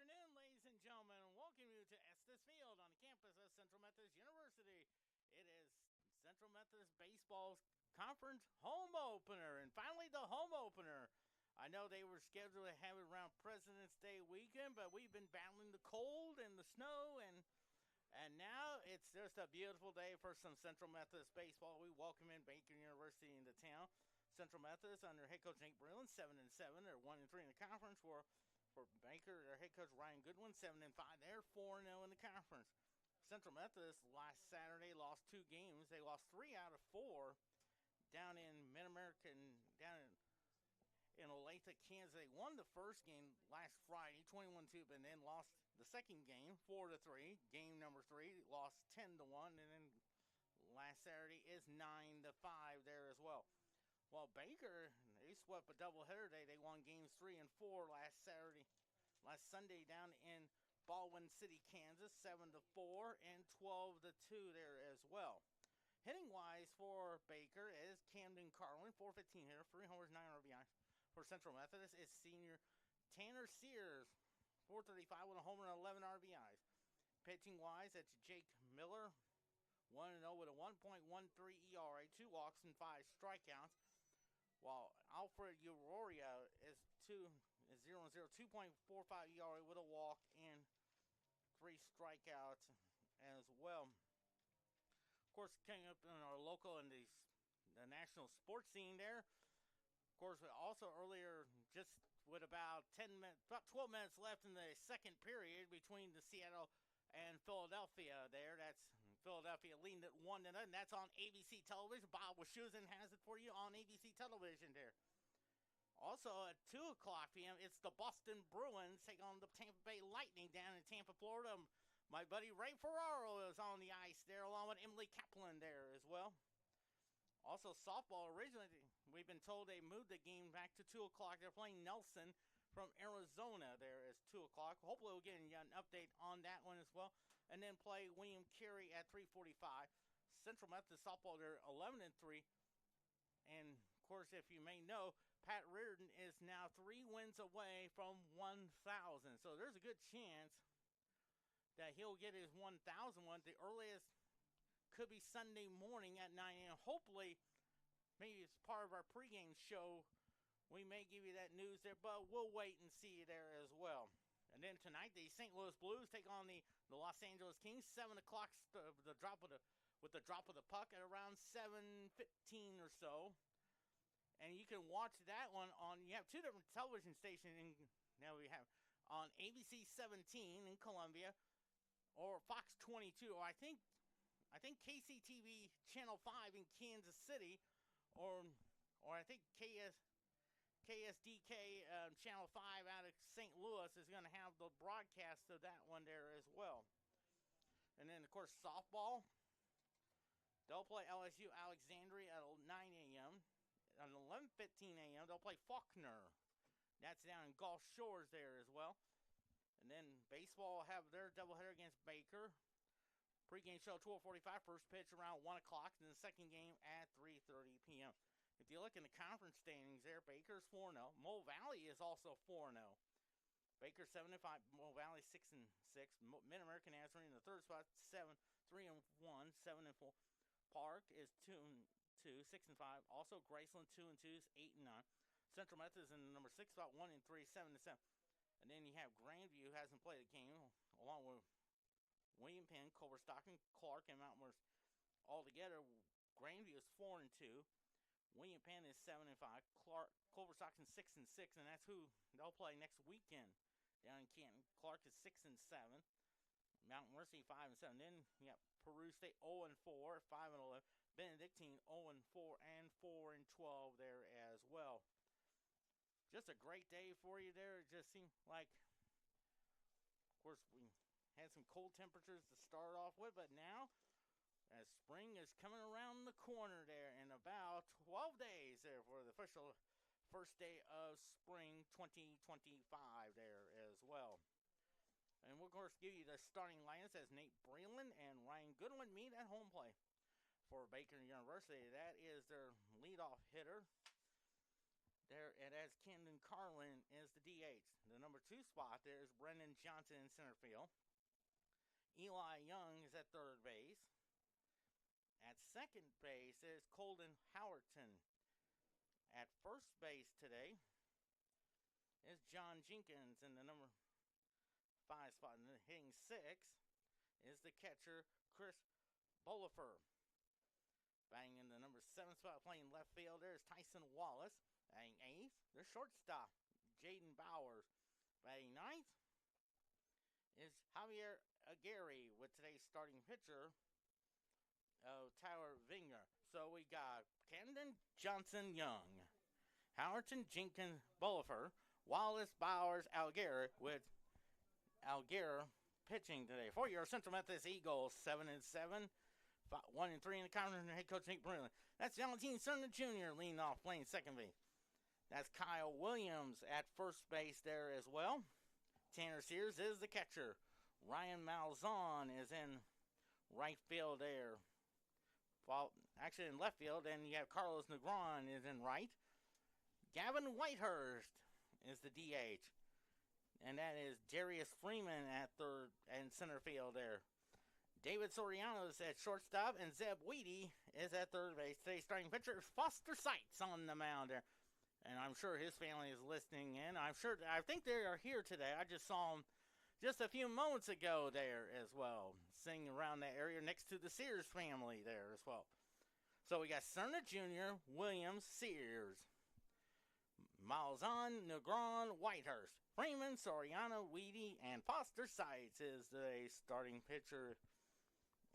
afternoon, ladies and gentlemen, and welcome you to Estes Field on the campus of Central Methodist University. It is Central Methodist Baseball's conference home opener, and finally the home opener. I know they were scheduled to have it around President's Day weekend, but we've been battling the cold and the snow, and now it's just a beautiful day for some Central Methodist baseball. We welcome in Baker University into town. Central Methodist under head coach Nate Breland, 7-7. They're 1-3 in the conference. For Baker, their head coach Ryan Goodwin, 7-5. They're 4-0 in the conference. Central Methodist last Saturday lost 2 games. They lost 3 out of 4 down in Mid-American, down in Olathe, Kansas. They won the first game last Friday, 21-2, but then lost the second game, 4-3. Game number 3, lost 10-1, and then last Saturday is 9-5 there as well. Well, Baker, they swept a doubleheader day. They won games 3 and 4 last Sunday down in Baldwin City, Kansas, 7-4 and 12-2 there as well. Hitting wise for Baker is Camden Carlin, 415 hitter, 3 homers, 9 RBIs. For Central Methodist is senior Tanner Sears, 435 with a homer and 11 RBIs. Pitching wise, that's Jake Miller, 1-0 with a 1.13 ERA, 2 walks and 5 strikeouts. While Alfred Uroria is 0-0, 2.45 ERA with a walk and 3 strikeouts as well. Of course, coming up in our local and the national sports scene there. Of course, also earlier, just with about 12 minutes left in the second period between the Seattle and Philadelphia there. That's Philadelphia leading at 1-0. That's on ABC television. Bob Wischusen has it for you on ABC television there. Also at 2 o'clock p.m., it's the Boston Bruins taking on the Tampa Bay Lightning down in Tampa, Florida. My buddy Ray Ferraro is on the ice there along with Emily Kaplan there as well. Also softball, originally we've been told they moved the game back to 2 o'clock. They're playing Nelson from Arizona there is 2 o'clock. Hopefully we'll get an update on that one as well. And then play William Carey at 3:45. Central Methodist softball, they're 11-3. And of course, if you may know, Pat Reardon is now 3 wins away from 1,000. So there's a good chance that he'll get his 1,000 one. The earliest could be Sunday morning at 9 a.m. Hopefully, maybe it's part of our pregame show. We may give you that news there, but we'll wait and see there as well. And then tonight, the St. Louis Blues take on the Los Angeles Kings. 7 o'clock, with the drop of the puck at around 7:15 or so. And you can watch that one on. You have 2 different television stations. Now we have on ABC 17 in Columbia, or Fox 22, or I think KCTV Channel 5 in Kansas City, or I think KSDK Channel 5 out of St. Louis is going to have the broadcast of that one there as well. And then, of course, softball. They'll play LSU Alexandria at 9 a.m. At 11:15 a.m., they'll play Faulkner. That's down in Gulf Shores there as well. And then baseball will have their doubleheader against Baker. Pre-game show 12:45, first pitch around 1 o'clock, and then the second game at 3:30 p.m. If you look in the conference standings there, Baker's 4-0. Mo Valley is also 4-0. Baker 7-5, Mo Valley 6-6. Mid-American Nazarene in the third spot, 3-1, 7-4. Park is 2-2, 6-5. Also Graceland 2-2, 8-9. Central Methodist in the number 6 spot, 1-3, 7-7. And then you have Grandview hasn't played a game, along with William Penn, Culver-Stockton, Clark, and Mount Morris. Altogether, Grandview is 4-2. William Penn is 7-5. Culver-Stockton 6-6, and that's who they'll play next weekend down in Canton. Clark is 6-7. Mount Mercy 5-7. Then you got Peru State 0-4, 5-11. Benedictine 0-4 and 4-12 there as well. Just a great day for you there. It just seemed like, of course, we had some cold temperatures to start off with, but now, as spring is coming around the corner there in about 12 days there for the official first day of spring 2025 there as well. And we'll, of course, give you the starting lineups as Nate Breland and Ryan Goodwin meet at home play. For Baker University, that is their leadoff hitter. There and as Camden Carlin is the DH. The number 2 spot there is Brendan Johnson in center field. Eli Young is at third base. At second base is Colden Howerton. At first base today is John Jenkins in the number 5 spot. And hitting 6 is the catcher Chris Bolifer. Batting in the number 7 spot, playing left field, there is Tyson Wallace. Batting 8th, their shortstop, Jaden Bowers. Batting 9th is Javier Aguirre with today's starting pitcher, Tyler Vinger. So we got Camden, Johnson, Young, Howerton, Jenkins, Bolifer, Wallace, Bowers, Aguirre, with Aguirre pitching today. For your Central Methodist Eagles, 7-7, 1-3 in the conference. Head coach Nick Bruin. That's Valentin Cerna Jr. leading off, playing second base. That's Kyle Williams at first base there as well. Tanner Sears is the catcher. Ryan Malzahn is in right field there. Well, actually in left field, and you have Carlos Negron is in right. Gavin Whitehurst is the DH. And that is Darius Freeman at third and center field there. David Soriano is at shortstop, and Zeb Weedy is at third base. Today's starting pitcher is Foster Seitz on the mound there. And I'm sure his family is listening in. I think they are here today. I just saw them just a few moments ago there as well, singing around that area next to the Sears family there as well. So we got Cerna Jr., Williams, Sears, Malzahn, Negron, Whitehurst, Freeman, Soriano, Weedy, and Foster Seitz is the starting pitcher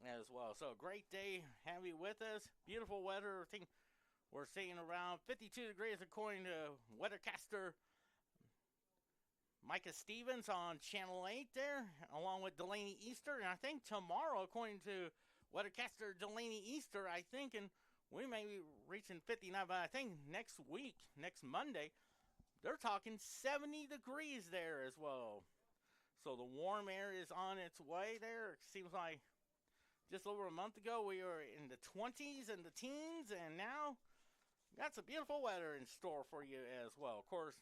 as well. So great day, have you with us. Beautiful weather. I think we're seeing around 52 degrees according to weathercaster Micah Stevens on Channel 8 there, along with Delaney Easter. And I think tomorrow, according to weathercaster Delaney Easter, I think, and we may be reaching 59, but I think next week, next Monday, they're talking 70 degrees there as well. So the warm air is on its way there. It seems like just over a month ago we were in the 20s and the teens, and now got some beautiful weather in store for you as well. Of course,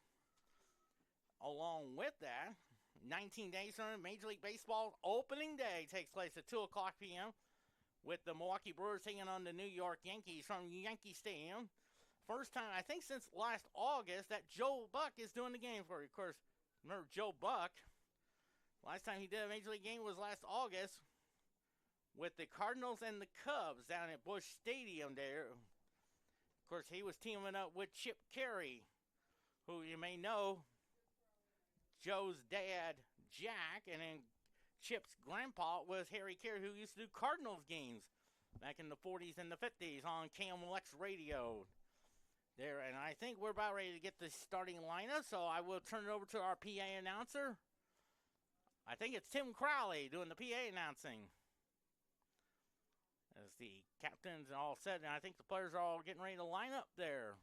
along with that, 19 days from Major League Baseball opening day takes place at 2 o'clock p.m. with the Milwaukee Brewers taking on the New York Yankees from Yankee Stadium. First time, I think, since last August that Joe Buck is doing the game for you. Of course, remember Joe Buck, last time he did a Major League game was last August with the Cardinals and the Cubs down at Busch Stadium there. Of course, he was teaming up with Chip Carey, who you may know, Joe's dad, Jack, and then Chip's grandpa was Harry Carey, who used to do Cardinals games back in the 40s and the 50s on KMLX radio there. And I think we're about ready to get the starting lineup, so I will turn it over to our PA announcer. I think it's Tim Crowley doing the PA announcing. As the captains are all set, and I think the players are all getting ready to line up there.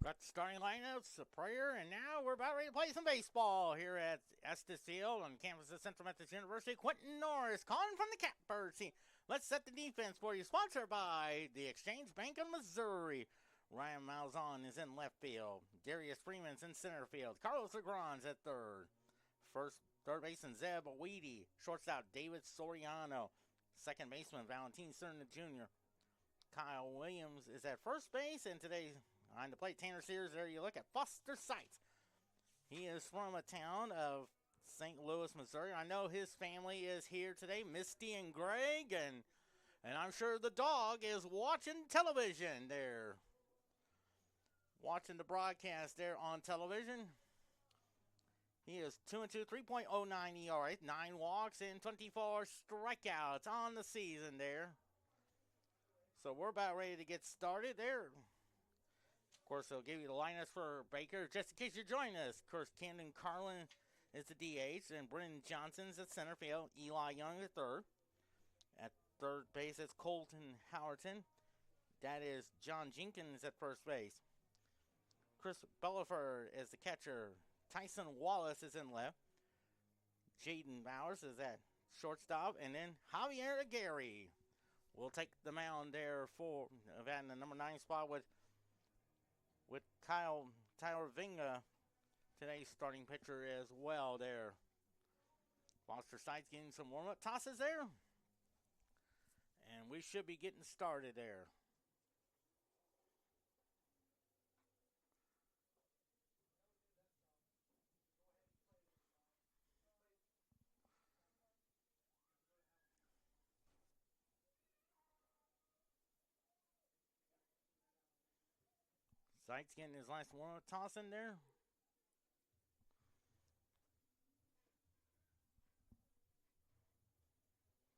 Got the starting lineups, a prayer, and now we're about ready to play some baseball here at Estes Field on campus of Central Methodist University. Quentin Norris calling from the Catbird team. Let's set the defense for you. Sponsored by the Exchange Bank of Missouri. Ryan Malzahn is in left field. Darius Freeman's in center field. Carlos Legrand's at third. Third baseman Zeb Weedy. Shortstop David Soriano. Second baseman Valentin Cerna Jr. Kyle Williams is at first base, and today behind the plate, Tanner Sears, there you look at Foster Seitz. He is from a town of St. Louis, Missouri. I know his family is here today, Misty and Greg, and I'm sure the dog is watching television there. Watching the broadcast there on television. He is 2-2, 3.09 ERA, 9 walks, and 24 strikeouts on the season there. So we're about ready to get started there. Of course, they'll give you the lineups for Baker. Just in case you're joining us, of course, Camden Carlin is the DH, and Brendan Johnson's at center field. Eli Young at third. At third base, it's Colton Howerton. That is John Jenkins at first base. Chris Bellaford is the catcher. Tyson Wallace is in left. Jaden Bowers is at shortstop. And then Javier Aguirre will take the mound there for that in the number 9 spot with Tyler Vinga, today's starting pitcher as well there. Foster Seitz getting some warm-up tosses there. And we should be getting started there. Seitz getting his last warm-up toss in there.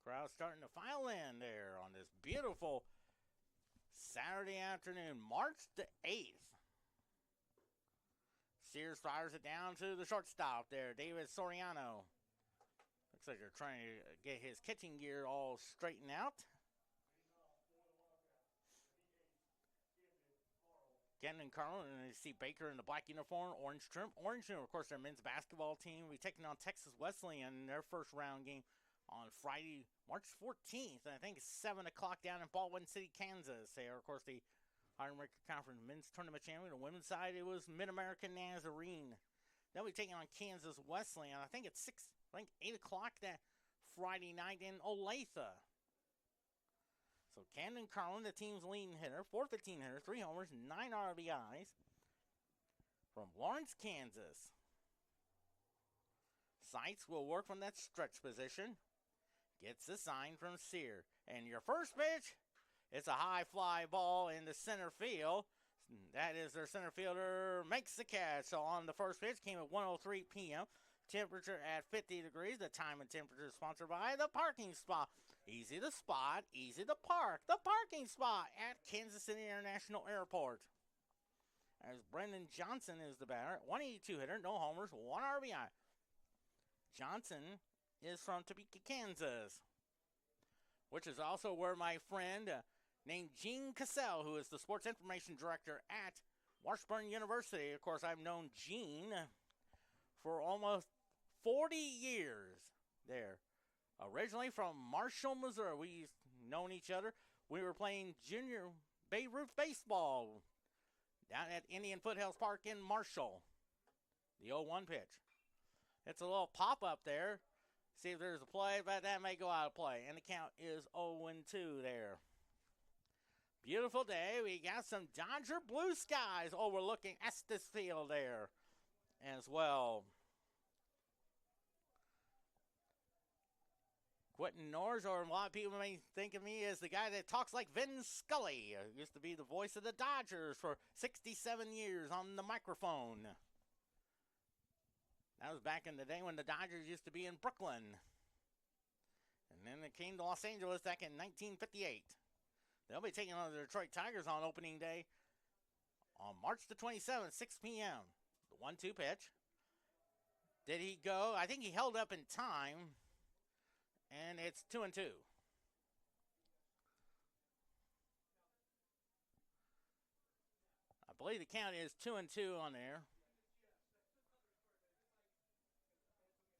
Crowd starting to file in there on this beautiful Saturday afternoon, March the 8th. Sears fires it down to the shortstop there, David Soriano. Looks like they're trying to get his catching gear all straightened out. Camden Carlin, and you see Baker in the black uniform, orange trim. Of course, their men's basketball team. We're taking on Texas Wesleyan in their first round game on Friday, March 14th. I think it's 7 o'clock down in Baldwin City, Kansas. They are, of course, the Iron Conference men's tournament champion. On the women's side, it was Mid-American Nazarene. They'll be taking on Kansas Wesleyan. I think it's 8 o'clock that Friday night in Olathe. So Camden Carlin, the team's leading hitter, 415 hitters, 3 homers, 9 RBIs from Lawrence, Kansas. Seitz will work from that stretch position. Gets the sign from Sear. And your first pitch, it's a high fly ball in the center field. That is their center fielder makes the catch. So on the first pitch, came at 1:03 p.m. Temperature at 50 degrees. The time and temperature is sponsored by the parking spot. Easy to spot, easy to park. The parking spot at Kansas City International Airport. As Brendan Johnson is the batter. 182 hitter, no homers, 1 RBI. Johnson is from Topeka, Kansas, which is also where my friend named Gene Cassell, who is the sports information director at Washburn University. Of course, I've known Gene for almost 40 years there. Originally from Marshall, Missouri. We've known each other. We were playing junior Babe Ruth baseball down at Indian Foothills Park in Marshall. The 0-1 pitch. It's a little pop-up there. See if there's a play, but that may go out of play. And the count is 0-2 there. Beautiful day. We got some Dodger blue skies overlooking Estes Field there as well. Quentin Norris, or a lot of people may think of me as the guy that talks like Vin Scully. Used to be the voice of the Dodgers for 67 years on the microphone. That was back in the day when the Dodgers used to be in Brooklyn. And then they came to Los Angeles back in 1958. They'll be taking on the Detroit Tigers on opening day on March the 27th, 6 p.m. The 1-2 pitch. Did he go? I think he held up in time. And it's 2-2. I believe the count is 2-2 on there.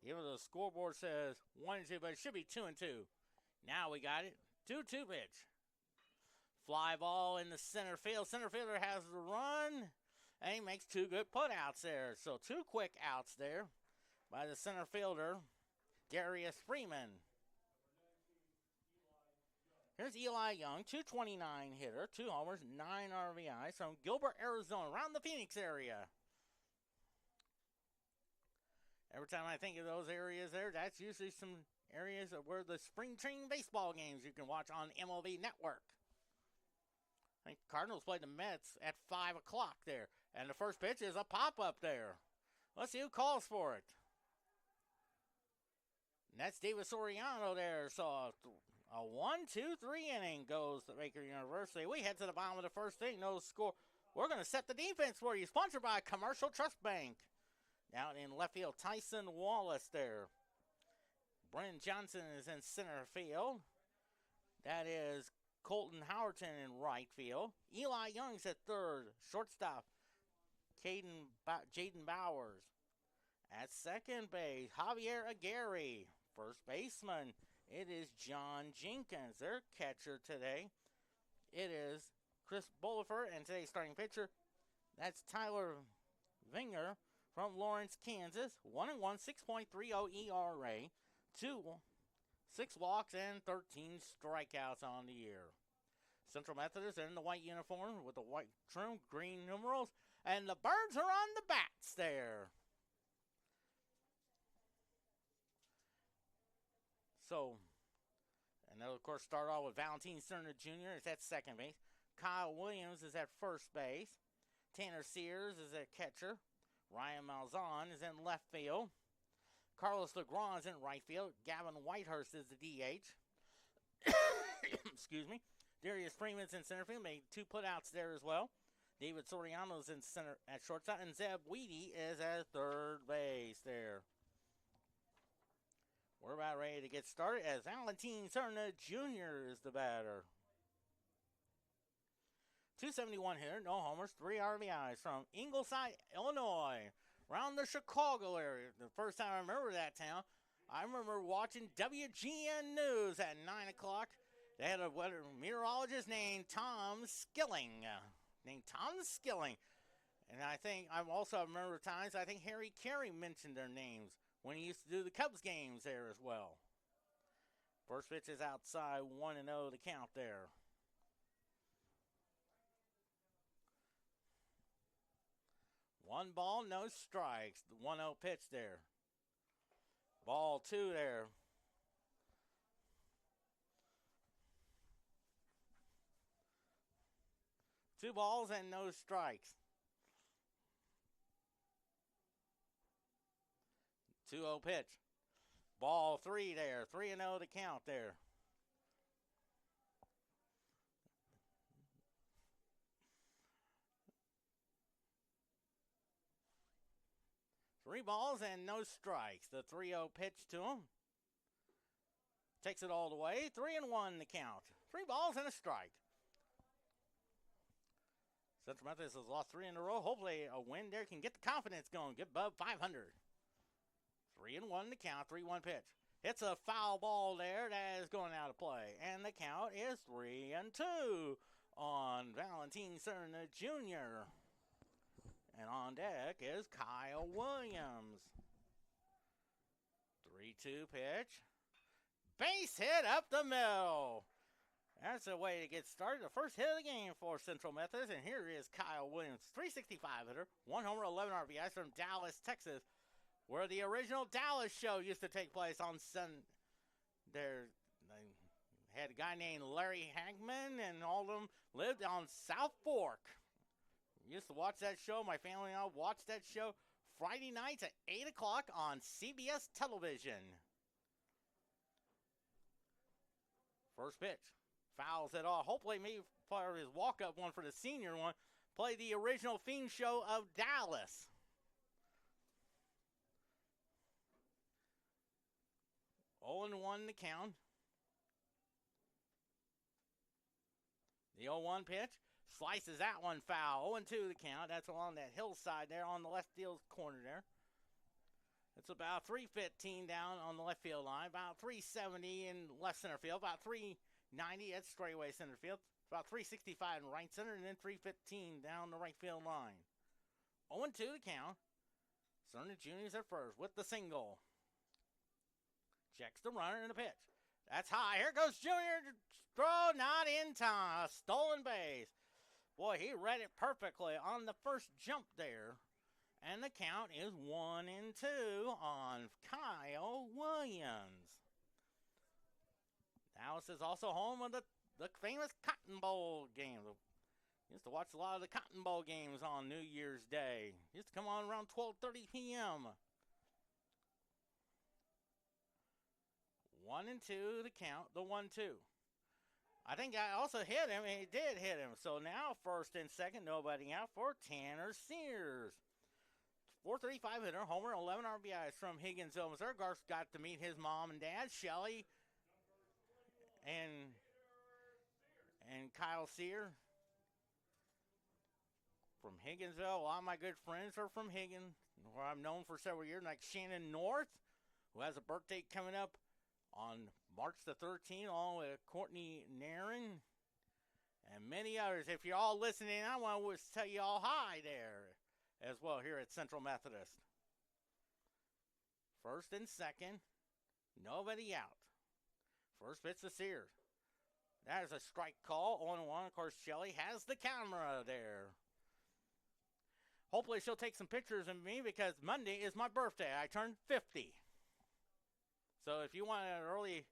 Even though the scoreboard says 1-2, but it should be 2-2. Now we got it. 2-2 pitch. Fly ball in the center field. Center fielder has the run, and he makes two good putouts there. So 2 quick outs there by the center fielder, Darius Freeman. Here's Eli Young, 229 hitter, 2 homers, 9 RBIs from Gilbert, Arizona, around the Phoenix area. Every time I think of those areas there, that's usually some areas where the spring training baseball games you can watch on MLB Network. I think Cardinals played the Mets at 5 o'clock there. And the first pitch is a pop-up there. Let's see who calls for it. And that's David Soriano there. So a 1-2-3 inning goes to Baker University. We head to the bottom of the first inning. No score. We're going to set the defense for you. Sponsored by Commercial Trust Bank. Down in left field, Tyson Wallace there. Brennan Johnson is in center field. That is Colton Howerton in right field. Eli Young's at third. Shortstop, Jaden Bowers. At second base, Javier Aguirre. First baseman, it is John Jenkins. Their catcher today, it is Chris Bullifer. And today's starting pitcher, that's Tyler Vinger from Lawrence, Kansas. 1-1, 6.30 ERA. 6 walks and 13 strikeouts on the year. Central Methodist in the white uniform with the white trim, green numerals, and the birds are on the bats there. So, and they'll of course start off with Valentin Cerna Jr. is at second base. Kyle Williams is at first base. Tanner Sears is at catcher. Ryan Malzahn is in left field. Carlos Legrand is in right field. Gavin Whitehurst is the DH. Excuse me. Darius Freeman's in center field. Made 2 putouts there as well. David Soriano's in center at shortstop. And Zeb Weedy is at third base there. We're about ready to get started as Valentin Cerna Jr. is the batter. 271 hitter, no homers, 3 RBIs from Ingleside, Illinois, around the Chicago area. The first time I remember that town, I remember watching WGN News at 9 o'clock. They had a weather meteorologist named Tom Skilling. And I think I also remember times I think Harry Carey mentioned their names when he used to do the Cubs games there as well. First pitch is outside, 1-0 the count there. One ball, no strikes. The 1-0 pitch there. Ball 2 there. Two balls and no strikes. 2-0 pitch. Ball 3 there. 3-0 to count there. Three balls and no strikes. The 3-0 pitch to him. Takes it all the way. 3-1 the count. 3 balls and a strike. Central Methodist has lost 3 in a row. Hopefully a win there can get the confidence going. Get above 500. 3-1 the count. 3-1 pitch. It's a foul ball there that is going out of play. And the count is 3-2 on Valentin Cerna Jr. And on deck is Kyle Williams. 3-2 pitch. Base hit up the middle. That's the way to get started. The first hit of the game for Central Methodist. And here is Kyle Williams, 365 hitter, 1 homer, 11 RBIs from Dallas, Texas, where the original Dallas show used to take place on Sunday. They had a guy named Larry Hagman, and all of them lived on South Fork. We used to watch that show. My family and I watched that show Friday nights at 8 o'clock on CBS television. First pitch. Fouls it off. Hopefully, maybe for his walk-up one for the senior one, play the original theme show of Dallas. 0-1 the count. The 0-1 pitch. Slices that one foul. 0-2 the count. That's along that hillside there on the left field corner there. It's about 315 down on the left field line, about 370 in left center field, about 390 at straightaway center field, about 365 in right center, and then 315 down the right field line. 0-2 the count. Cerner Jr.'s at first with the single. Checks the runner in the pitch. That's high. Here goes Jr. Throw not in time. A stolen base. Boy, he read it perfectly on the first jump there. And the count is 1-2 on Kyle Williams. Dallas is also home of the famous Cotton Bowl game. Used to watch a lot of the Cotton Bowl games on New Year's Day. Used to come on around 12:30 p.m. 1-2 the count, the 1-2. I think I also hit him, and he did hit him. So now first and second, nobody out for Tanner Sears. 435 hitter, homer, 11 RBIs from Higginsville, Missouri. Garth got to meet his mom and dad, Shelly and Kyle Sear from Higginsville. A lot of my good friends are from Higgins, where I've known for several years, like Shannon North, who has a birthday coming up on March the 13th, along with Courtney Nairn and many others. If you're all listening, I want to tell you all hi there as well here at Central Methodist. First and second, nobody out. First pitch to Sears. That is a strike call. 0-1. Of course, Shelly has the camera there. Hopefully she'll take some pictures of me because Monday is my birthday. I turned 50. So if you want an early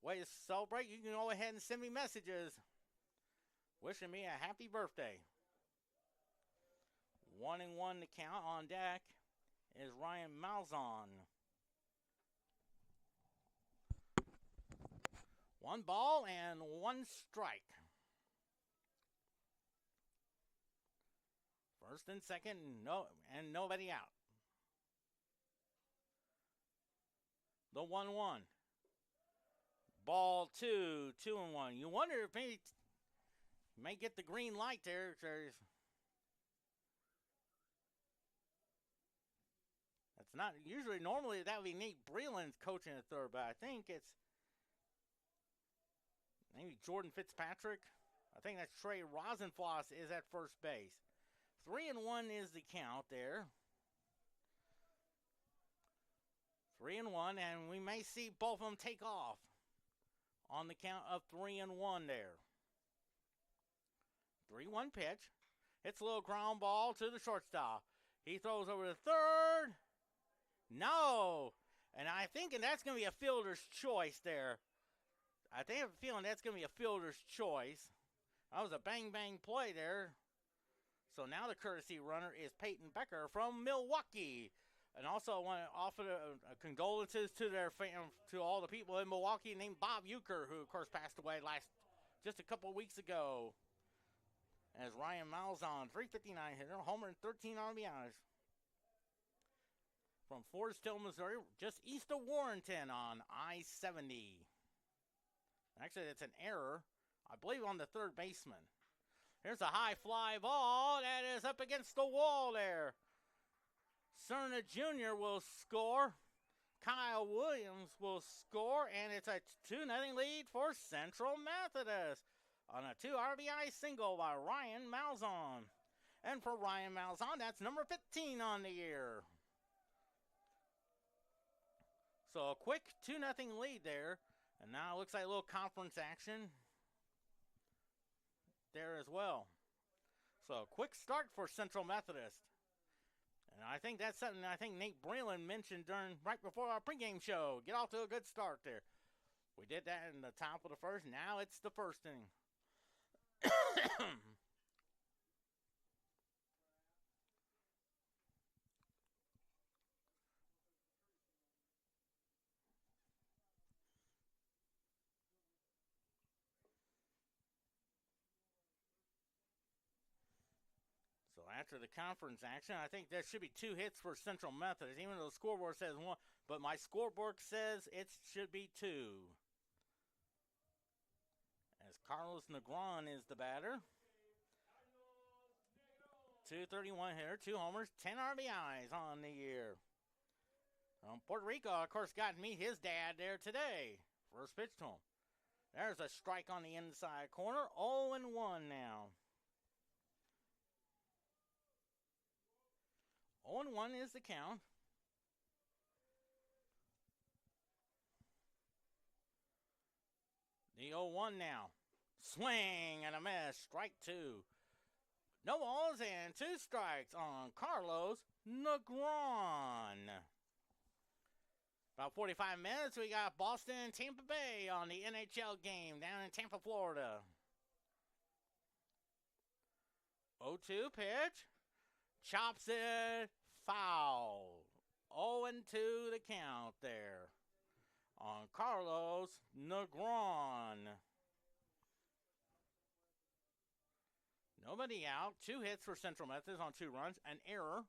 way to celebrate, you can go ahead and send me messages wishing me a happy birthday. 1-1 to count. On deck is Ryan Malzahn. 1 ball and 1 strike. First and second, nobody out. The 1-1. Ball 2, 2-1. You wonder if maybe may get the green light there. That's not usually. Normally that would be Nate Breland's coaching at third, but I think it's maybe Jordan Fitzpatrick. I think that's Trey Rosenfloss is at first base. 3-1 is the count there. 3-1, and we may see both of them take off on the count of 3-1 there. 3-1 pitch. Hits a little ground ball to the shortstop. He throws over to third. No. And I think that's going to be a fielder's choice there. I think I have a feeling that's going to be a fielder's choice. That was a bang-bang play there. So now the courtesy runner is Peyton Becker from Milwaukee. And also I want to offer condolences to to all the people in Milwaukee named Bob Euchre, who of course passed away just a couple of weeks ago. As Ryan Malzahn, 359 hitter, homer and 13 RBIs. From Forest-Hill, Missouri, just east of Warrenton on I-70. Actually, it's an error, I believe, on the third baseman. Here's a high fly ball that is up against the wall there. Cerner Jr. will score. Kyle Williams will score, and it's a 2-0 lead for Central Methodist on a 2 RBI single by Ryan Malzahn. And for Ryan Malzahn, that's number 15 on the year. So a quick 2-0 lead there. And now it looks like a little conference action there as well. So a quick start for Central Methodist. And I think that's something I think Nate Breland mentioned right before our pregame show. Get off to a good start there. We did that in the top of the first. Now it's the first inning. So after the conference action, I think there should be 2 hits for Central Methodist, even though the scoreboard says 1. But my scoreboard says it should be 2. As Carlos Negron is the batter. 231 hitter, 2 homers, 10 RBIs on the year. Puerto Rico, of course, got to meet his dad there today. First pitch to him. There's a strike on the inside corner. 0-1 now. 0-1 is the count. The 0-1 now. Swing and a miss. Strike 2. No balls and 2 strikes on Carlos Negron. About 45 minutes, we got Boston and Tampa Bay on the NHL game down in Tampa, Florida. 0-2 pitch. Chops it foul. 0-2 the count there on Carlos Negron. Nobody out. 2 hits for Central Methodist on 2 runs. An error.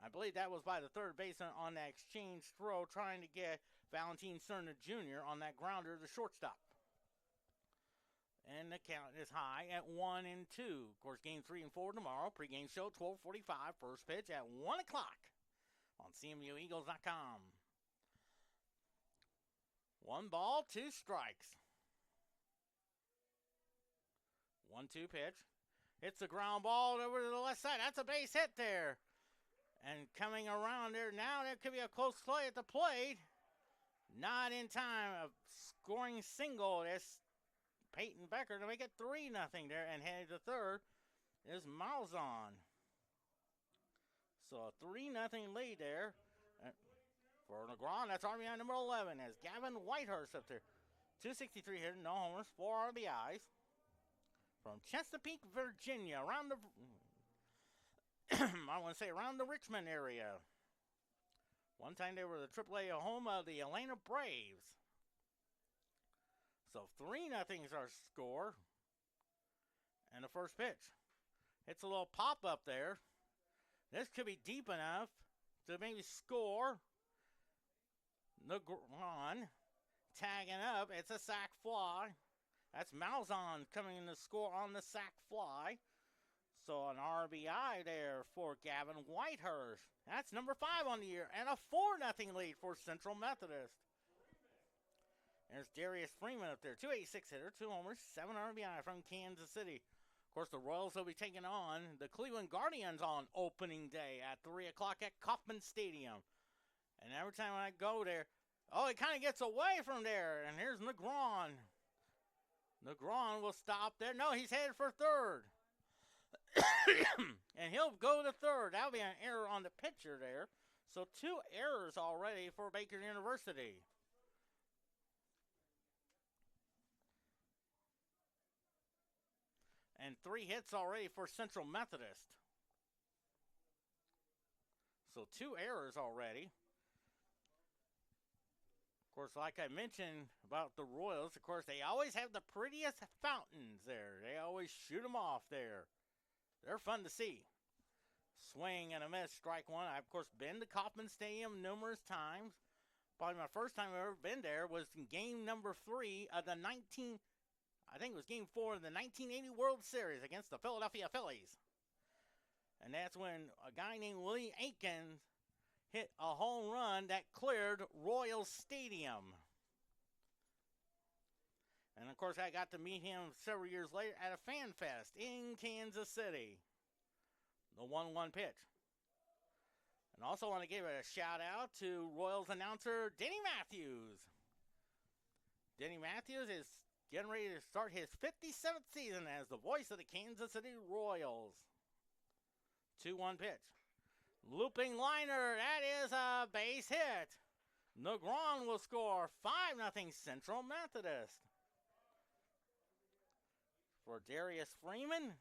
I believe that was by the third baseman on that exchange throw trying to get Valentin Cerna Jr. on that grounder to the shortstop. And the count is high at 1-2. Of course, game 3 and 4 tomorrow. Pre-game show 12:45. First pitch at 1 o'clock on CMUEagles.com. 1 ball, 2 strikes. 1-2 pitch. Hits the ground ball over to the left side. That's a base hit there. And coming around there now, there could be a close play at the plate. Not in time. A scoring single. That's Peyton Becker to make it 3-0 there. And headed to third is Malzahn. So a 3-0 lead there for Negron. That's RBI number 11 as Gavin Whitehurst up there. 263 hitter, no homers, 4 RBIs. From Chesapeake, Virginia, around the, I want to say around the Richmond area. One time they were the AAA home of the Atlanta Braves. So 3-0 is our score. And the first pitch. Hits a little pop up there. This could be deep enough to maybe score. Negron tagging up. It's a sac fly. That's Malzahn coming in to score on the sac fly. So an RBI there for Gavin Whitehurst. That's number 5 on the year. And a 4-0 lead for Central Methodist. There's Darius Freeman up there. 286 hitter, 2 homers, 7 RBI from Kansas City. Of course, the Royals will be taking on the Cleveland Guardians on opening day at 3 o'clock at Kauffman Stadium. And every time I go there, it kind of gets away from there. And here's Negron. Negron will stop there. No, he's headed for third. And he'll go to third. That'll be an error on the pitcher there. So 2 errors already for Baker University. And 3 hits already for Central Methodist. So 2 errors already. Of course, like I mentioned about the Royals, of course, they always have the prettiest fountains there. They always shoot them off there. They're fun to see. Swing and a miss, strike 1. I've, of course, been to Kauffman Stadium numerous times. Probably my first time I've ever been there was in game number 3 of the I think it was game 4 of the 1980 World Series against the Philadelphia Phillies. And that's when a guy named Willie Aikens hit a home run that cleared Royal Stadium. And, of course, I got to meet him several years later at a fan fest in Kansas City. The 1-1 pitch. And also want to give a shout-out to Royals announcer Denny Matthews. Denny Matthews is getting ready to start his 57th season as the voice of the Kansas City Royals. 2-1 pitch. Looping liner, that is a base hit. Negron will score 5-0 Central Methodist. For Darius Freeman,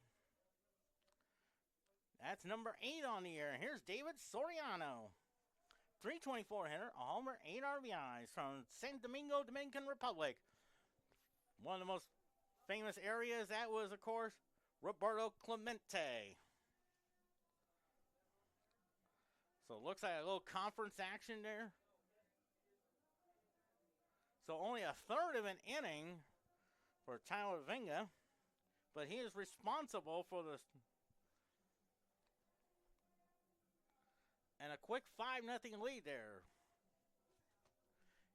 that's number 8 on the year. Here's David Soriano. 324 hitter, a homer, 8 RBIs from San Domingo, Dominican Republic. One of the most famous areas, that was, of course, Roberto Clemente. So it looks like a little conference action there. So only a third of an inning for Tyler Vinga. But he is responsible for the And a quick 5-0 lead there.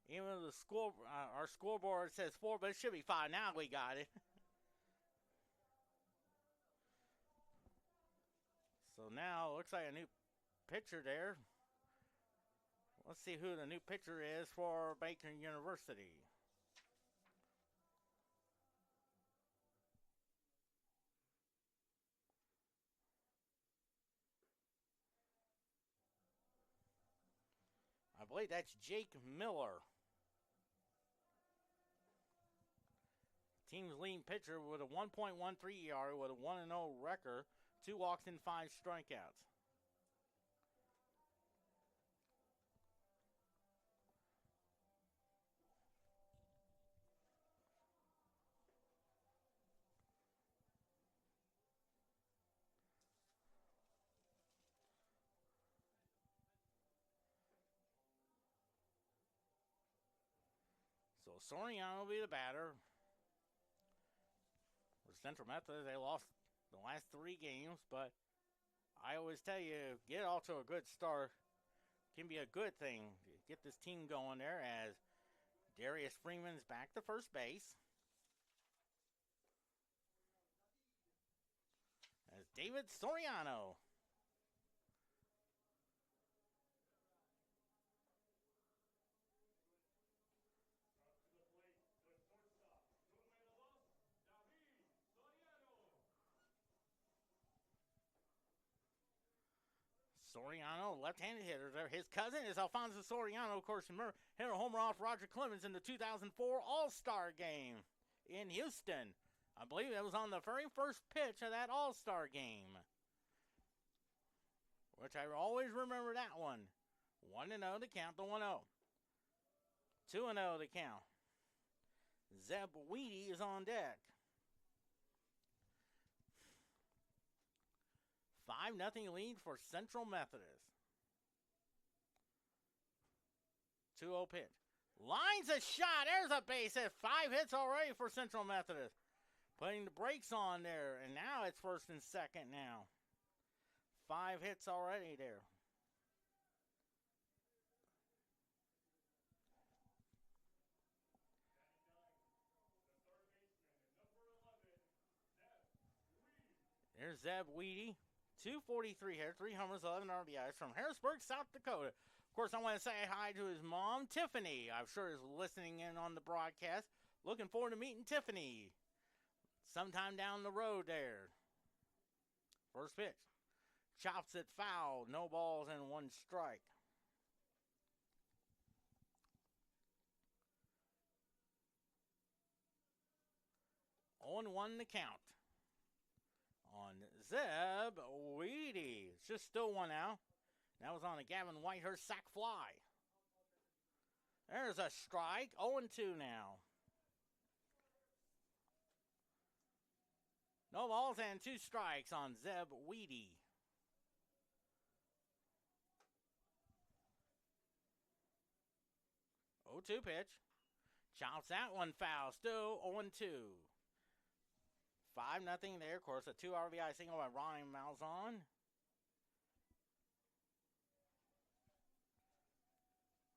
Even though our scoreboard says 4, but it should be 5. Now we got it. So now it looks like a new pitcher there. Let's see who the new pitcher is for Baker University. I believe that's Jake Miller. Team's leading pitcher with a 1.13 ERA with a 1-0 record, 2 walks and 5 strikeouts. So Soriano will be the batter. With Central Methodist, they lost the last 3 games, but I always tell you, get off to a good start can be a good thing. Get this team going there as Darius Freeman's back to first base. As David Soriano. Soriano, left-handed hitter there. His cousin is Alfonso Soriano. Of course, hit a homer off Roger Clemens in the 2004 All-Star game in Houston. I believe it was on the very first pitch of that All-Star game, which I always remember that one. 1-0 to count the 1-0. 2-0 to count. Zeb Weedy is on deck. 5-0 lead for Central Methodist. 2-0 pitch. Lines a shot. There's a base hit. 5 hits already for Central Methodist. Putting the brakes on there. And now it's first and second now. 5 hits already there. There's Zeb Weedy. 243 here, 3 homers, 11 RBIs from Harrisburg, South Dakota. Of course, I want to say hi to his mom, Tiffany. I'm sure is listening in on the broadcast. Looking forward to meeting Tiffany sometime down the road there. First pitch. Chops it foul. No balls and 1 strike. On 1 to count. On Zeb Weedy. It's just still 1 out. That was on a Gavin Whitehurst sac fly. There's a strike. 0-2 now. No balls and 2 strikes on Zeb Weedy. Oh, 2 pitch. Chops that one foul. Still 0-2. 5-0 there. Of course, a 2 RBI single by Ryan Malzahn.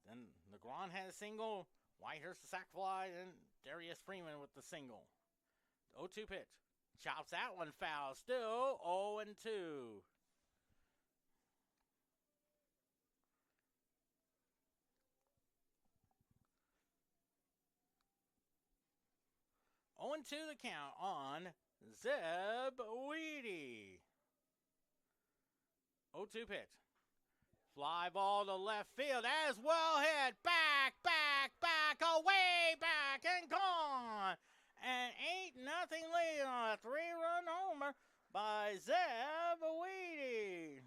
Then Negron had a single. Whitehurst the sac fly. And Darius Freeman with the single. 0-2 pitch. Chops that one foul. Still 0-2. Oh, and 2 the count on Zeb Weedy. 0-2 pitch. Fly ball to left field. As well hit. Back, away, back, and gone. An 8-0 lead on a 3-run homer by Zeb Weedy.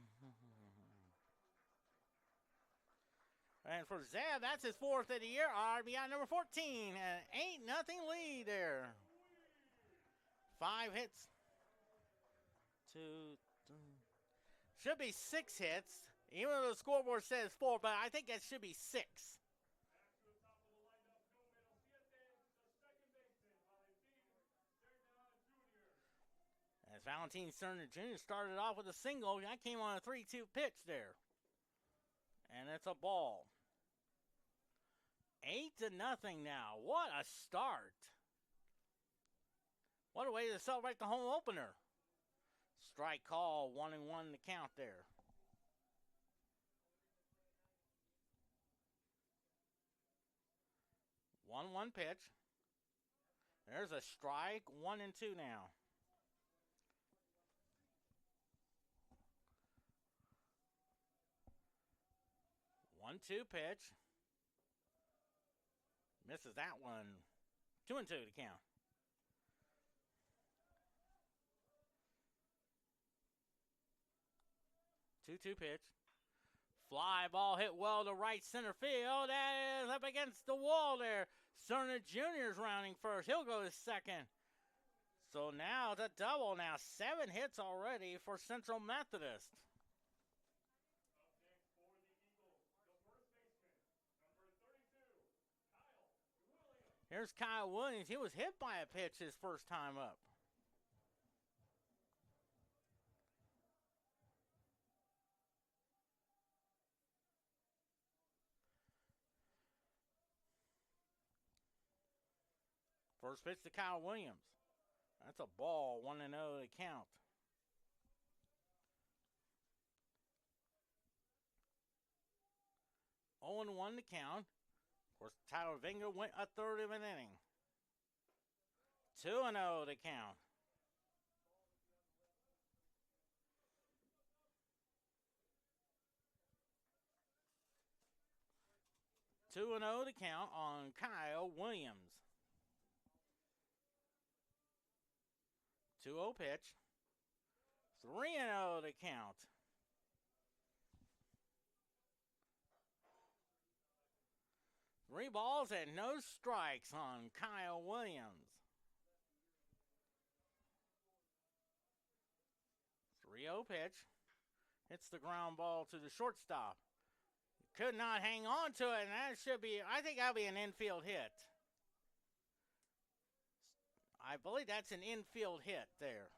And for Zeb, that's his 4th of the year. RBI number 14. An 8-0 lead there. 5 hits. 2, 3. Should be 6 hits. Even though the scoreboard says 4, but I think that should be 6. As Valentine Cerner Jr. started off with a single, that came on a 3-2 pitch there. And it's a ball. 8-0 now. What a start. What a way to celebrate the home opener. Strike call, 1-1 the count there. 1-1 pitch. There's a strike, 1-2 now. 1-2 pitch. Misses that one. 2-2 to count. 2-2 pitch. Fly ball hit well to right center field. That is up against the wall there. Cerner Jr. is rounding first. He'll go to second. So now it's a double now. 7 hits already for Central Methodist. Here's Kyle Williams. He was hit by a pitch his first time up. First pitch to Kyle Williams. That's a ball, 1-0 to count. Oh and 1 to count. Of course, Tyler Vinger went a third of an inning. 2-0 to count. Two and 0 to count on Kyle Williams. 2-0 pitch. 3-0 to count. Three balls and no strikes on Kyle Williams. 3-0 pitch. Hits the ground ball to the shortstop. Could not hang on to it, and that should be, I think that'll be an infield hit. I believe that's an infield hit there.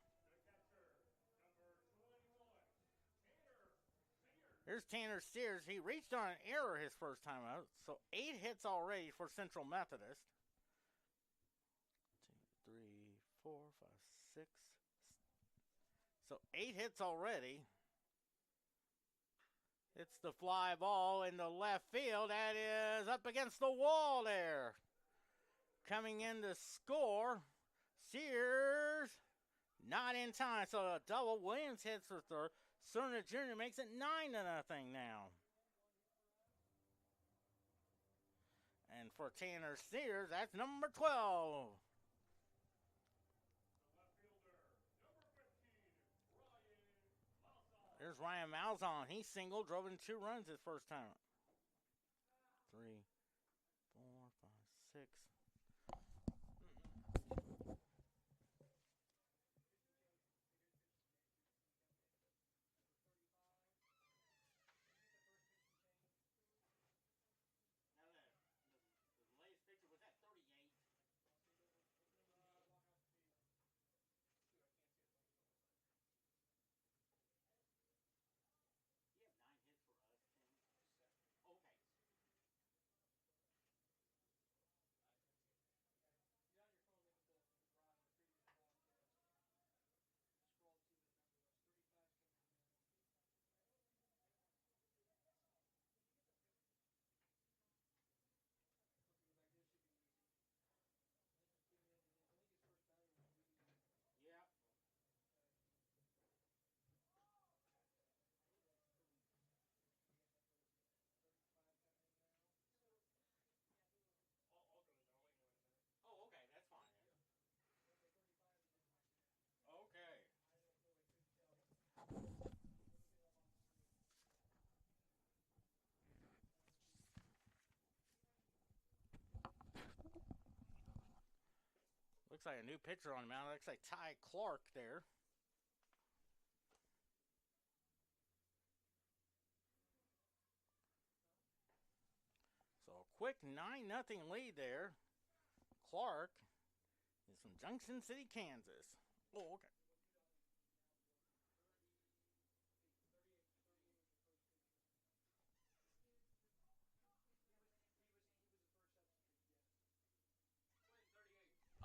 Here's Tanner Sears. He reached on an error his first time out. So 8 hits already for Central Methodist. 2, 3, 4, 5, 6. So 8 hits already. It's the fly ball in the left field. That is up against the wall there. Coming in to score. Sears not in time. So a double. Williams hits for third. Cerner Jr. makes it 9-0 now. And for Tanner Sears, that's number 12. There's Ryan Malzahn. He singled, drove in 2 runs his first time. 3, 4, 5, 6. Looks like a new pitcher on the mound. Looks like Ty Clark there. So a quick 9-0 lead there. Clark is from Junction City, Kansas. Oh, okay.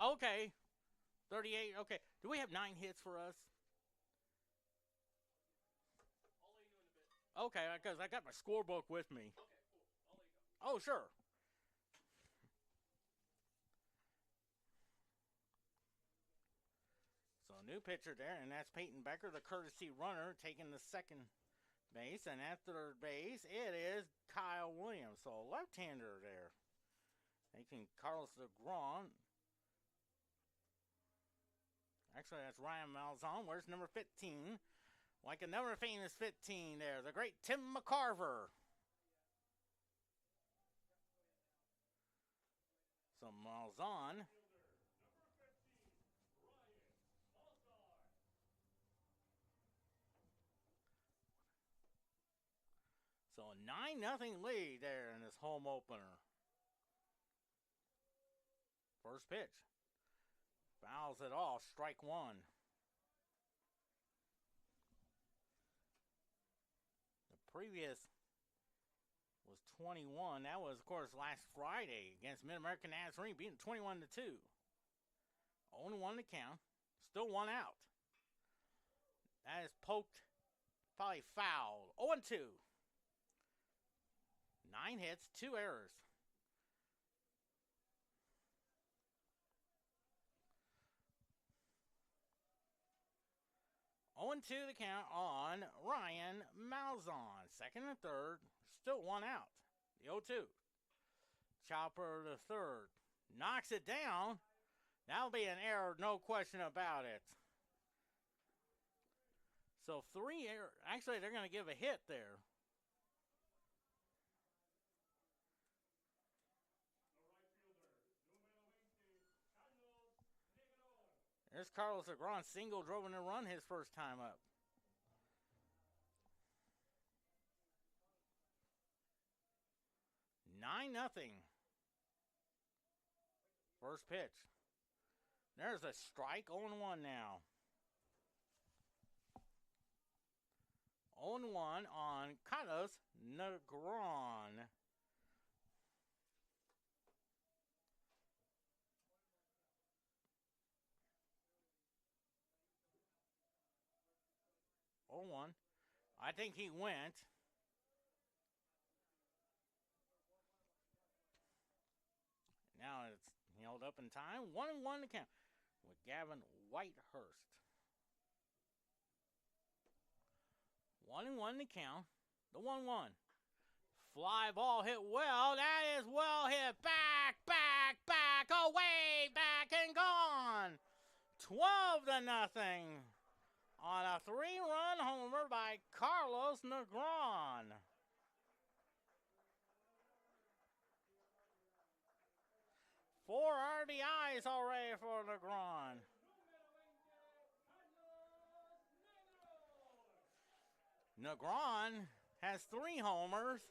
Okay. 38. Okay. Do we have 9 hits for us? Okay, because I got my scorebook with me. Oh, sure. So, new pitcher there, and that's Peyton Becker, the courtesy runner, taking the second base. And at third base, it is Kyle Williams. So, left-hander there. Taking Carlos DeGron. Actually, that's Ryan Malzahn. Where's number 15? Like another famous 15 there. The great Tim McCarver. So, Malzahn. So, a 9-0 lead there in this home opener. First pitch. Fouls it off. Strike one. The previous was 21. That was, of course, last Friday against Mid-American Nazarene, beating 21-2. 0-1 to count. Still one out. That is poked, probably fouled. 0-2. 9 hits, 2 errors. On 2 the count on Ryan Malzahn. Second and third, still one out. The 0-2. Chopper to third. Knocks it down. That'll be an error, no question about it. So 3 errors. Actually, they're going to give a hit there. There's Carlos DeGron, single, drove in a run his first time up. Nine nothing. First pitch. There's a strike. 0-1 now. 0-1 on Carlos Negron. One. I think he went. Now it's held up in time. 1-1 to count with Gavin Whitehurst. 1-1 to count. The 1-1. Fly ball hit well. That is well hit. Back, away, back and gone. 12-0. On a 3-run homer by Carlos Negron. Four RBIs already for Negron. Negron has 3 homers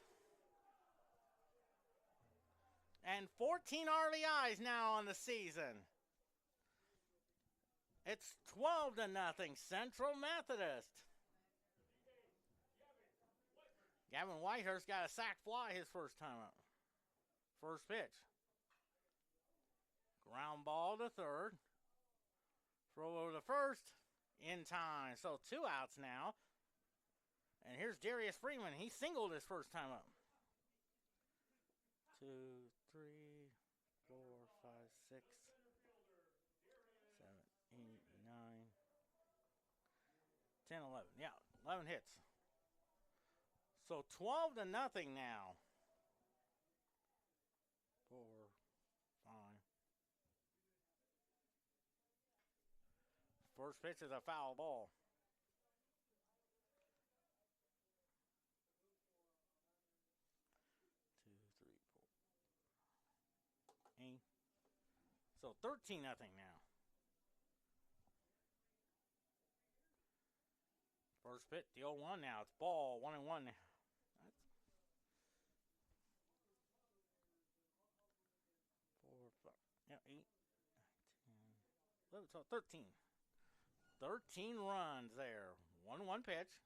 and 14 RBIs now on the season. It's 12-0 Central Methodist. Gavin Whitehurst got a sac fly his first time up. First pitch. Ground ball to third. Throw over to first. In time. So 2 outs now. And here's Darius Freeman. He singled his first time up. 2, 3, 4, 5, 6, 7, 8, 9, 10, 11. Yeah, 11 hits. So 12-0 now. 4, 5. First pitch is a foul ball. So 13-0 now. First pitch, the 0-1 now. It's ball, 1-1 now. Yeah, 8, 10, 11, 12, 13. 13 runs there. 1-1 pitch.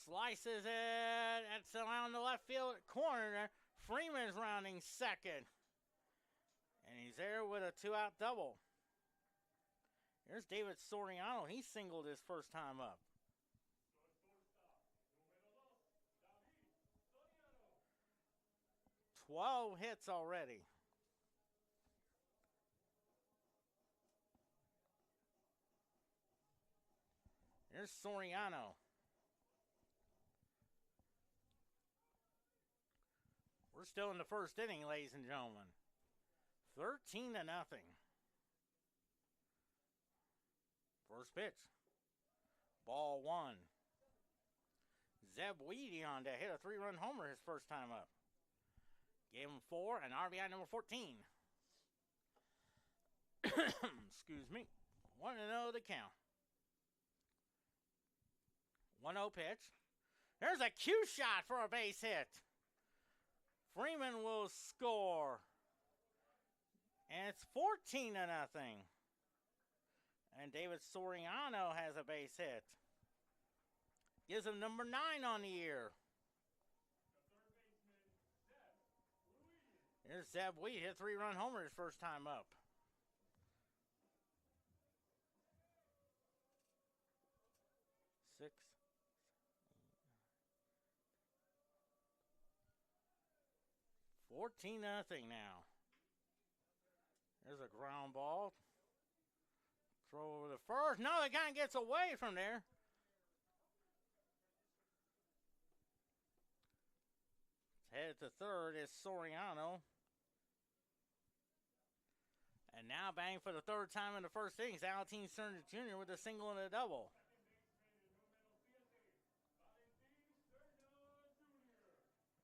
Slices it. It's around the left field corner. Freeman's rounding second. And he's there with a 2-out double. Here's David Soriano. He singled his first time up. 12 hits already. Here's Soriano. We're still in the first inning, ladies and gentlemen. 13-0. First pitch. Ball 1. Zeb Weedy on deck. Hit a 3-run homer his first time up. Gave him 4 and RBI number 14. Excuse me. 1-0 the count. 1-0 pitch. There's a cue shot for a base hit. Freeman will score. And it's 14-0. And David Soriano has a base hit. Gives him number 9 on the year. Here's Zeb Weed. Hit 3-run homer his first time up. Six. 14-0 now. There's a ground ball. Throw over the first. No, the guy gets away from there. Headed to third is Soriano. And now bang for the third time in the first innings. Valentin Cerna Jr. with a single and a double.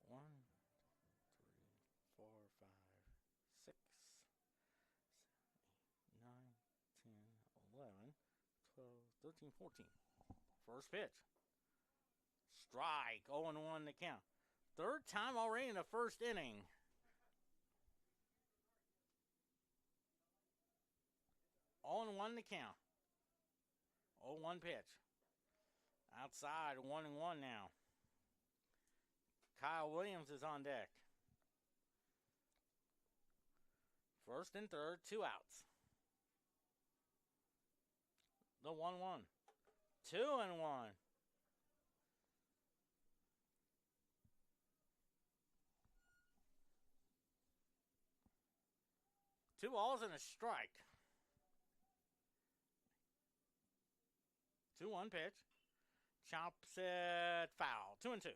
One, 2, 3, 4, 5, 6, 7, 8, 9, 10, 11, 12, 13, 14. First pitch. Strike. 0-1 the count. Third time already in the first inning. On 1 the count. 0-1 pitch. Outside, 1-1 now. Kyle Williams is on deck. First and third, 2 outs. The 1-1. 2-1. Two balls and a strike. 2-1 pitch. Chops it foul. 2-2.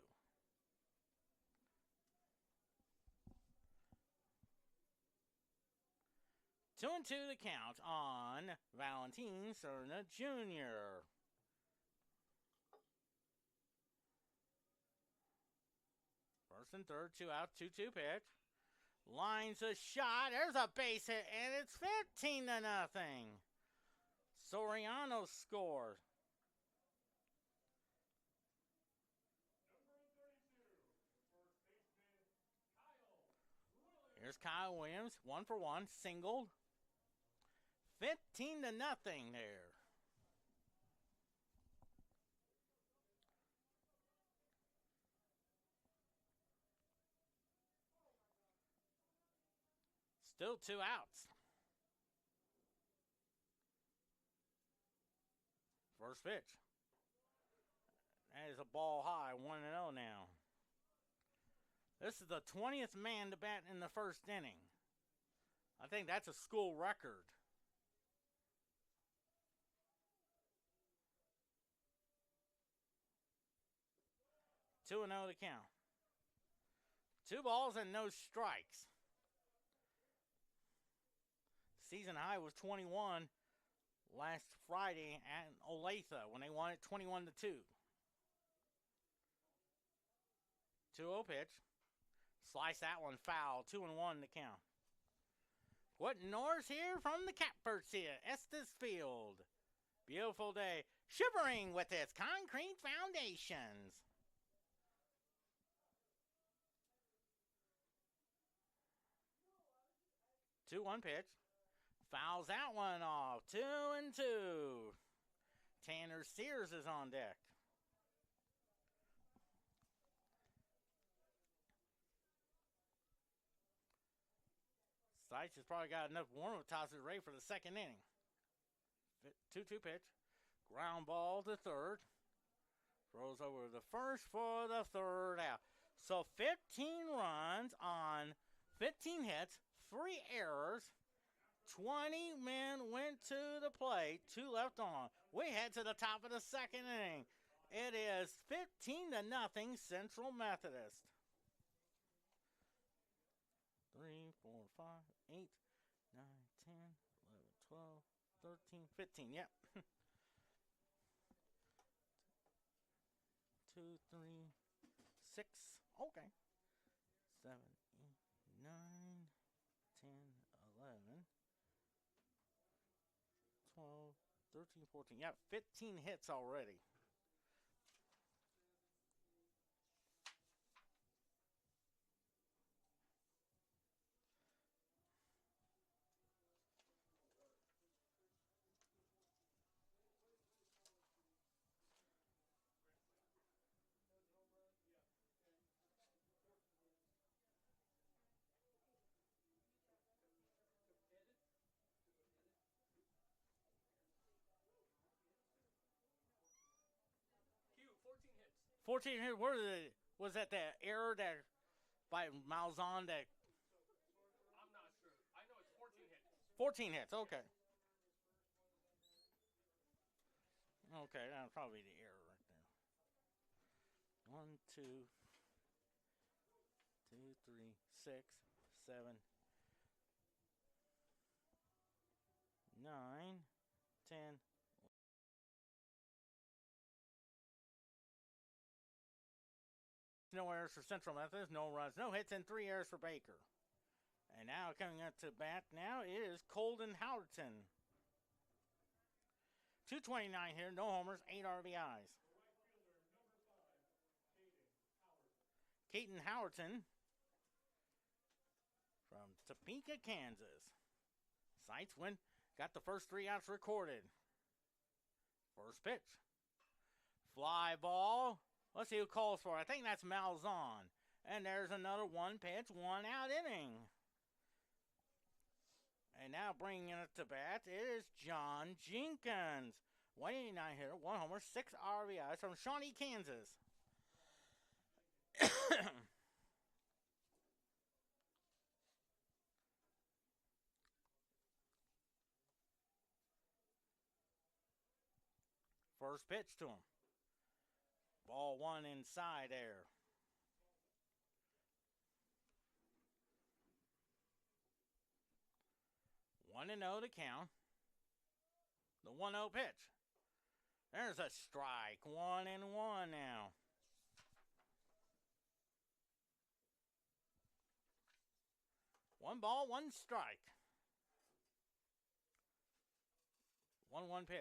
2-2 the count on Valentin Cerna Jr. First and third, 2 out, 2-2 pitch. Lines a shot. There's a base hit, and it's 15-0. Soriano scores. Here's Kyle Williams, 1 for 1, singled. 15-0 there. Still 2 outs. First pitch. That is a ball high, 1-0 now. This is the 20th man to bat in the first inning. I think that's a school record. Two and 0 to count. 2 balls and no strikes. Season high was 21 last Friday at Olathe when they won it 21-2. 2-0 pitch. Slice that one foul. 2-1 to count. Quentin Norris here from the Catbirds here, Estes Field. Beautiful day. Shivering with its concrete foundations. 2-1 pitch. Fouls that one off. 2-2. Tanner Sears is on deck. Seitz has probably got enough warm with tosses ready for the second inning. 2-2 pitch. Ground ball to third. Throws over the first for the third out. So 15 runs on 15 hits, 3 errors. 20 men went to the plate, 2 left on. We head to the top of the second inning. It is 15-0 Central Methodist. 3, 4, 5, 8, 9, 10, 11, 12, 13, 15. Yep. 2, 3, 6. Okay. 7, 8, 9, 10, 11. 12, 13, 14. Yeah, 15 hits already. Q, 14 hits. 14 hits. Was that the error that by Malzahn that? I'm not sure. I know it's 14 hits. 14 hits. Okay. Okay, that's probably the error right there. 1, 2, 2, 3, 6, 7, 9, 10. No errors for Central Methodist, no runs, no hits, and 3 errors for Baker. And now coming up to bat now is Colden Howerton. 229 here, no homers, 8 RBIs. Caden Howerton from Topeka, Kansas. Seitz got the first 3 outs recorded. First pitch. Fly ball. Let's see who calls for it. I think that's Malzahn. And there's another 1 pitch, 1 out inning. And now bringing it to bat is John Jenkins. 189 hitter, 1 homer, 6 RBIs from Shawnee, Kansas. First pitch to him. Ball 1 inside there. 1-0 to count. The 1-0 pitch. There's a strike. 1-1 now. One ball, 1 strike. 1-1 pitch.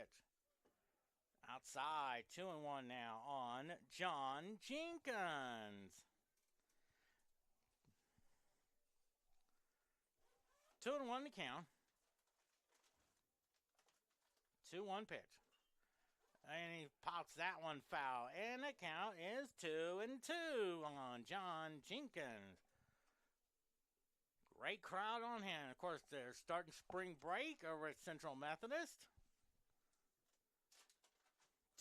Outside, 2-1 now on John Jenkins. 2-1 to count. 2-1 pitch. And he pops that one foul. And the count is 2-2 on John Jenkins. Great crowd on hand. Of course, they're starting spring break over at Central Methodist.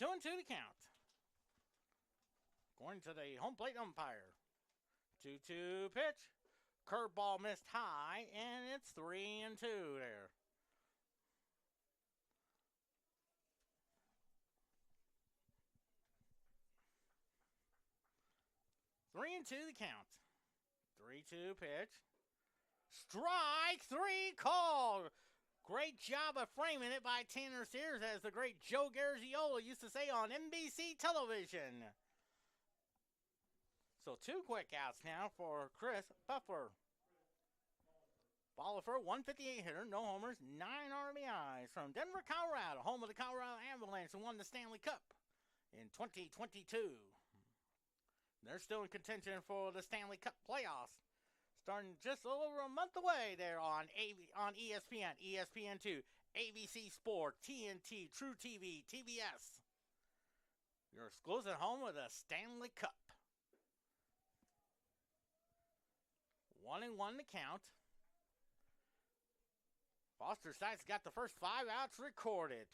2-2 to count. According to the home plate umpire. 2-2 pitch. Curveball missed high, and it's 3-2 there. Three and 2 the count. 3-2 pitch. Strike 3 called. Great job of framing it by Tanner Sears, as the great Joe Garziola used to say on NBC television. So 2 quick outs now for Chris Pfeffer. Bollifer, 158 hitter, no homers, 9 RBIs from Denver, Colorado, home of the Colorado Avalanche, who won the Stanley Cup in 2022. They're still in contention for the Stanley Cup playoffs, starting just over a month away there on ESPN, ESPN2, ABC Sport, TNT, True TV, TBS. Your exclusive home of the Stanley Cup. 1-1 to count. Foster Stites got the first 5 outs recorded.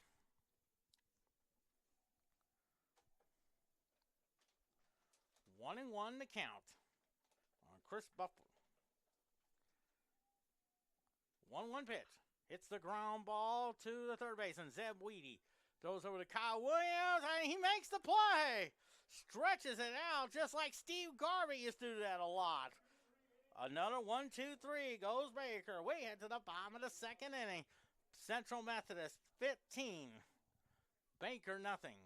1-1 to count on Chris Buffalo. 1-1 pitch. Hits the ground ball to the third baseman, Zeb Weedy. Throws over to Kyle Williams, and he makes the play. Stretches it out just like Steve Garvey used to do that a lot. Another 1-2-3 goes Baker. We head to the bottom of the second inning. Central Methodist 15, Baker nothing.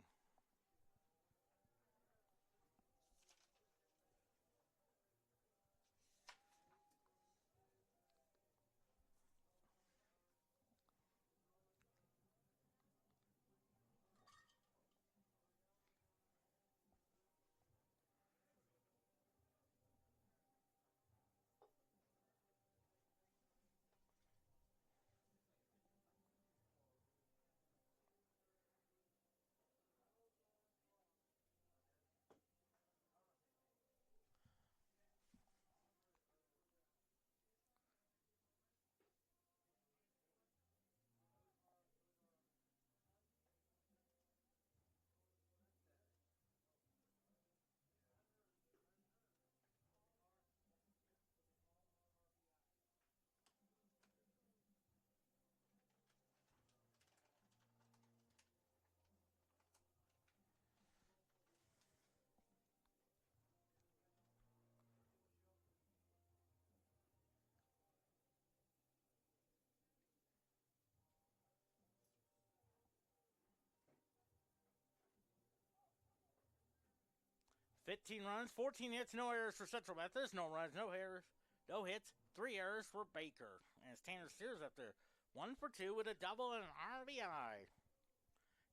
$15 runs, 14 hits, no errors for Central Methodist. No runs, no errors, no hits, 3 errors for Baker. As Tanner Steers up there, 1 for 2 with a double and an RBI.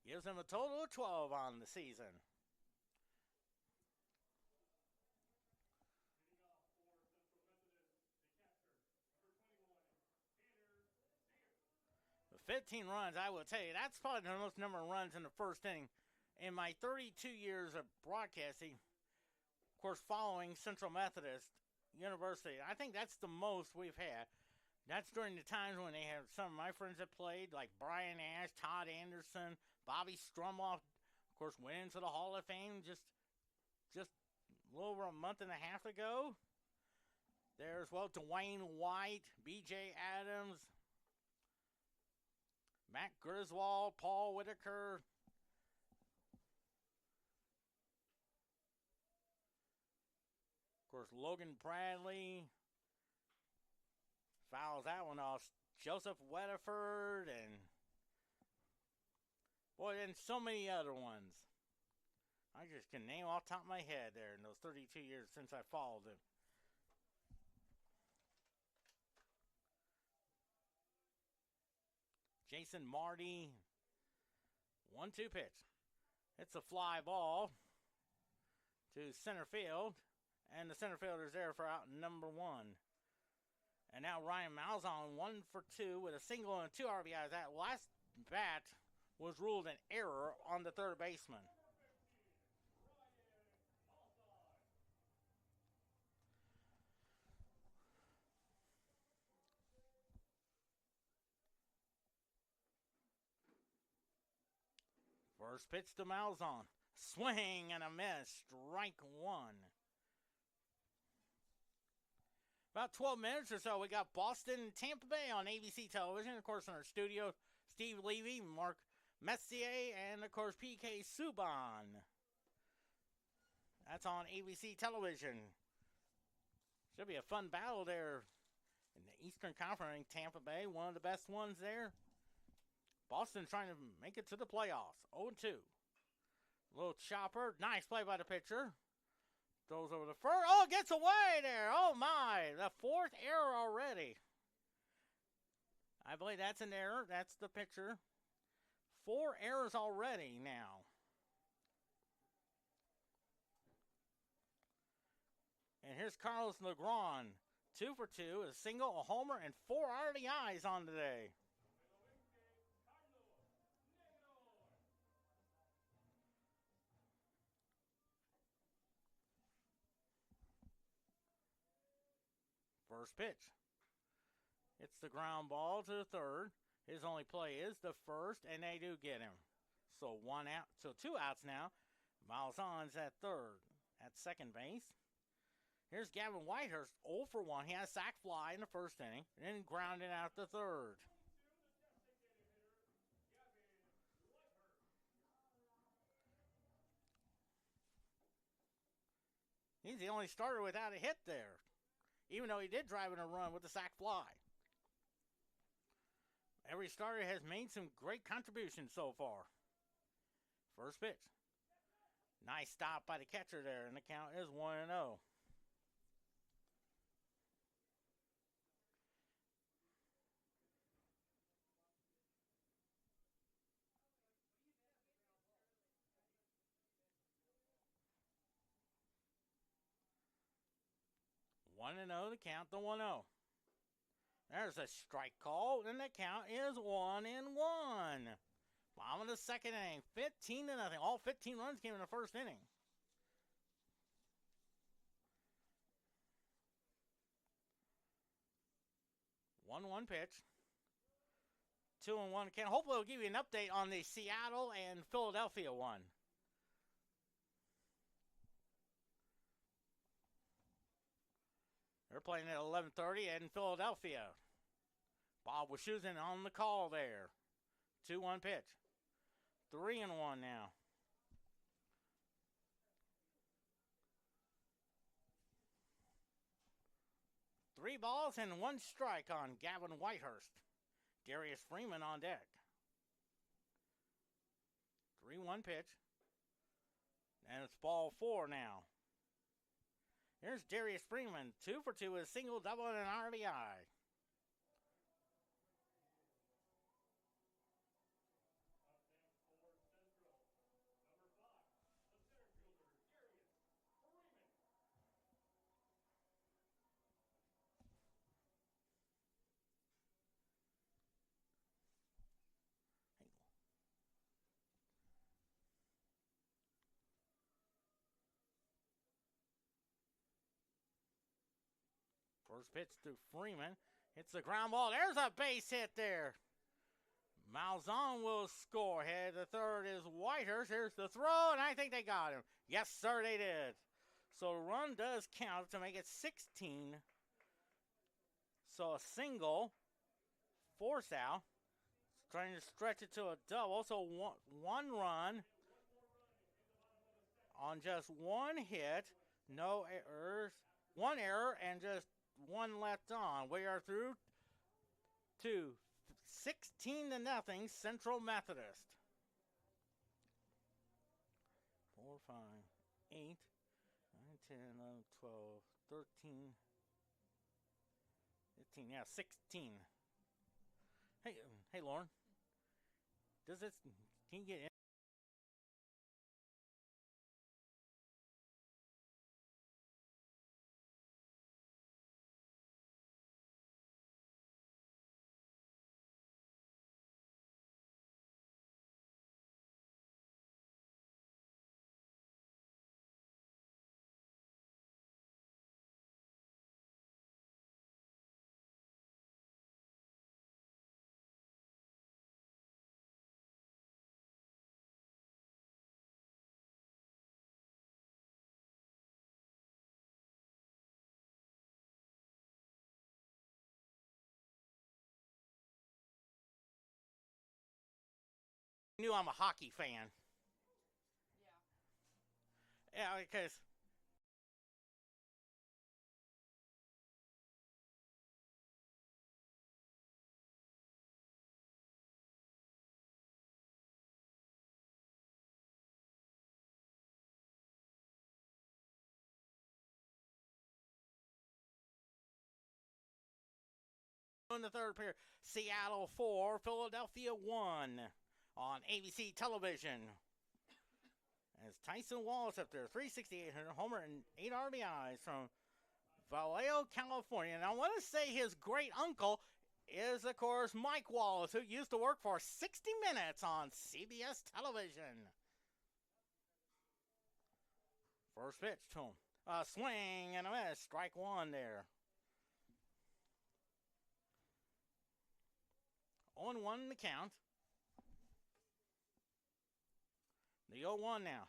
Gives him a total of 12 on the season. The 15 runs, I will tell you, that's probably the most number of runs in the first inning in my 32 years of broadcasting. Of course, following Central Methodist University. I think that's the most we've had. That's during the times when they have some of my friends that played, like Brian Ash, Todd Anderson, Bobby Strumoff, of course, went into the Hall of Fame just a little over a month and a half ago. There's, well, Dwayne White, B.J. Adams, Matt Griswold, Paul Whitaker. Of course, Logan Bradley fouls that one off. Joseph Weatherford and, boy, and so many other ones. I just can name off the top of my head there in those 32 years since I followed him. Jason Marty, 1-2 pitch. It's a fly ball to center field, and the center fielder's there for out number 1. And now Ryan Malzahn, 1 for 2 with a single and 2 RBIs. That last bat was ruled an error on the third baseman. First pitch to Malzahn. Swing and a miss. Strike 1. About 12 minutes or so, we got Boston and Tampa Bay on ABC television. Of course, in our studio, Steve Levy, Mark Messier, and, of course, PK Subban. That's on ABC television. Should be a fun battle there in the Eastern Conference. Tampa Bay, one of the best ones there. Boston trying to make it to the playoffs. 0-2. Little chopper. Nice play by the pitcher. Throws over the first. Oh, gets away there. Oh, my. The 4th error already. I believe that's an error. That's the pitcher. 4 errors already now. And here's Carlos Negron. 2 for 2. A single, a homer, and 4 RBIs on today. First pitch. It's the ground ball to the third. His only play is the first, and they do get him. So 1 out. So 2 outs now. Malzahn's at third. At second base. Here's Gavin Whitehurst, 0 for 1. He had a sac fly in the first inning, and then grounded out the third. He's the only starter without a hit there, even though he did drive in a run with the sac fly. Every starter has made some great contributions so far. First pitch. Nice stop by the catcher there, and the count is 1-0. One and 0 to count the 1-0. There's a strike call, and the count is 1-1. Bottom of the second inning, 15-0. All 15 runs came in the first inning. One pitch. 2-1 count. Hopefully, we'll give you an update on the Seattle and Philadelphia one. They're playing at 11:30 in Philadelphia. Bob Wischusen on the call there. 2-1 pitch. 3-1 now. Three balls and 1 strike on Gavin Whitehurst. Darius Freeman on deck. 3-1 pitch. And it's ball 4 now. Here's Darius Freeman, 2 for 2 with a single, double, and an RBI. First pitch to Freeman. Hits the ground ball. There's a base hit there. Malzahn will score. Head to third is Whitehurst. Here's the throw, and I think they got him. Yes, sir, they did. So the run does count to make it 16. So a single. Force out. Trying to stretch it to a double. So one run on just 1 hit. No errors. 1 error and just 1 left on. We are through to 16-0 Central Methodist. 4, 5, 8, 9, 10, 11, 12, 13, 15. Yeah, 16. Hey, Lauren. Can you get in? Knew I'm a hockey fan. Yeah, because in the third period, Seattle 4, Philadelphia 1 on ABC television. As Tyson Wallace up there, 368 homer and 8 RBIs from Vallejo, California. And I want to say his great uncle is, of course, Mike Wallace, who used to work for 60 Minutes on CBS television. First pitch to him. A swing and a miss. Strike 1 there. 0-1 the count. The 0-1 now.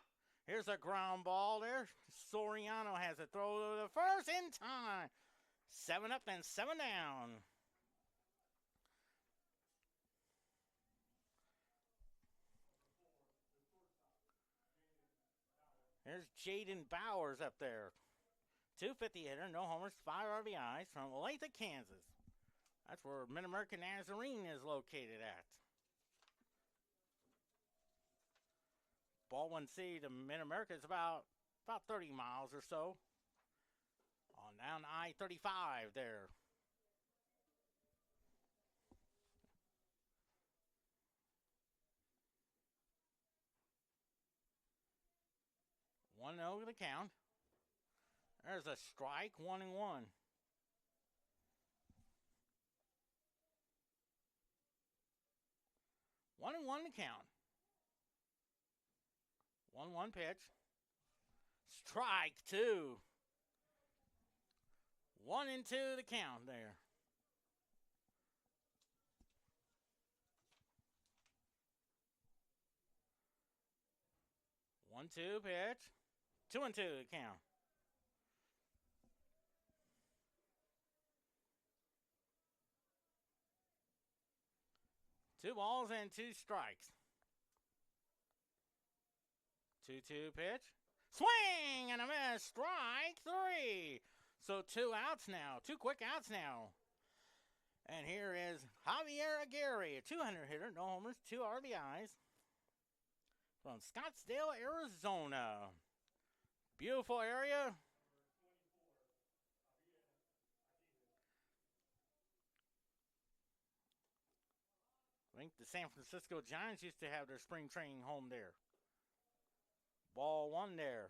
Here's a ground ball there. Soriano has a throw to the first in time. 7 up and 7 down. There's Jaden Bowers up there. 250 hitter, no homers, 5 RBIs from Olathe, Kansas. That's where Mid-American Nazarene is located at. Baldwin City to Mid-America is about 30 miles or so. On down I-35 there. One over the count. There's a strike, 1-1. 1-1 the count. 1-1 pitch. Strike 2. 1-2 the count there. One, 2 pitch. 2-2 the count. Two balls and 2 strikes. 2-2 pitch. Swing and a miss. Strike 3. So 2 outs now. 2 quick outs now. And here is Javier Aguirre, a 200 hitter, no homers, 2 RBIs from Scottsdale, Arizona. Beautiful area. I think the San Francisco Giants used to have their spring training home there. Ball 1 there.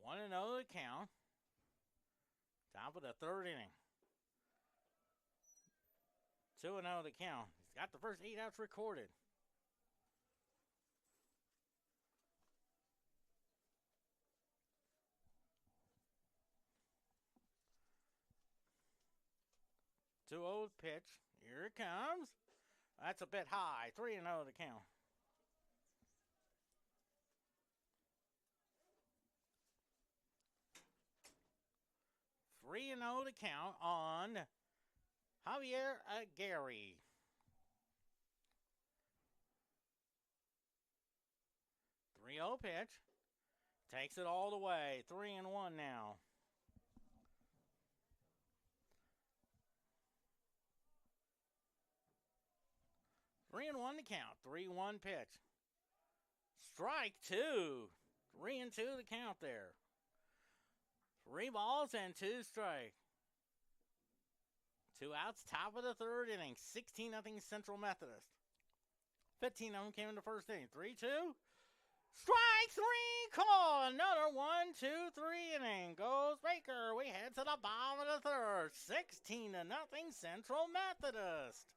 One and 0 the count. Top of the 3rd inning. 2-0 the count. He's got the first 8 outs recorded. Two 0 pitch. Here it comes. That's a bit high. 3-0 the count. Three and 0 to count on Javier Aguirre. Three 0 pitch. Takes it all the way. 3-1 now. Three and 1 to count. 3-1 pitch. Strike 2. 3-2 the count there. 3 balls and 2 strikes. 2 outs, top of the 3rd inning. 16-0 Central Methodist. 15 of them came in the first inning. 3-2. Strike 3 call. Another 1-2-3 inning. Goes Baker. We head to the bottom of the 3rd. 16-0 Central Methodist.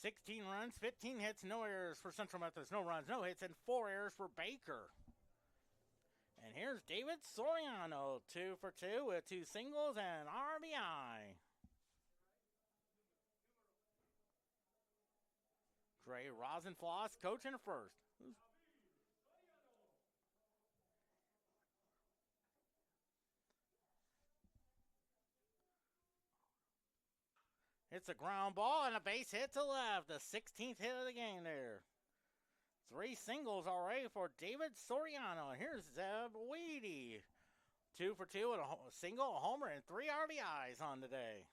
$16 runs, 15 hits, no errors for Central Methodist. No runs, no hits, and 4 errors for Baker. And here's David Soriano, 2 for 2 with 2 singles and RBI. Trey Rosenfloss coaching at first. It's a ground ball and a base hit to left. The 16th hit of the game there. 3 singles already for David Soriano. Here's Zeb Weedy. 2 for 2 with a single, a homer, and 3 RBIs on the day.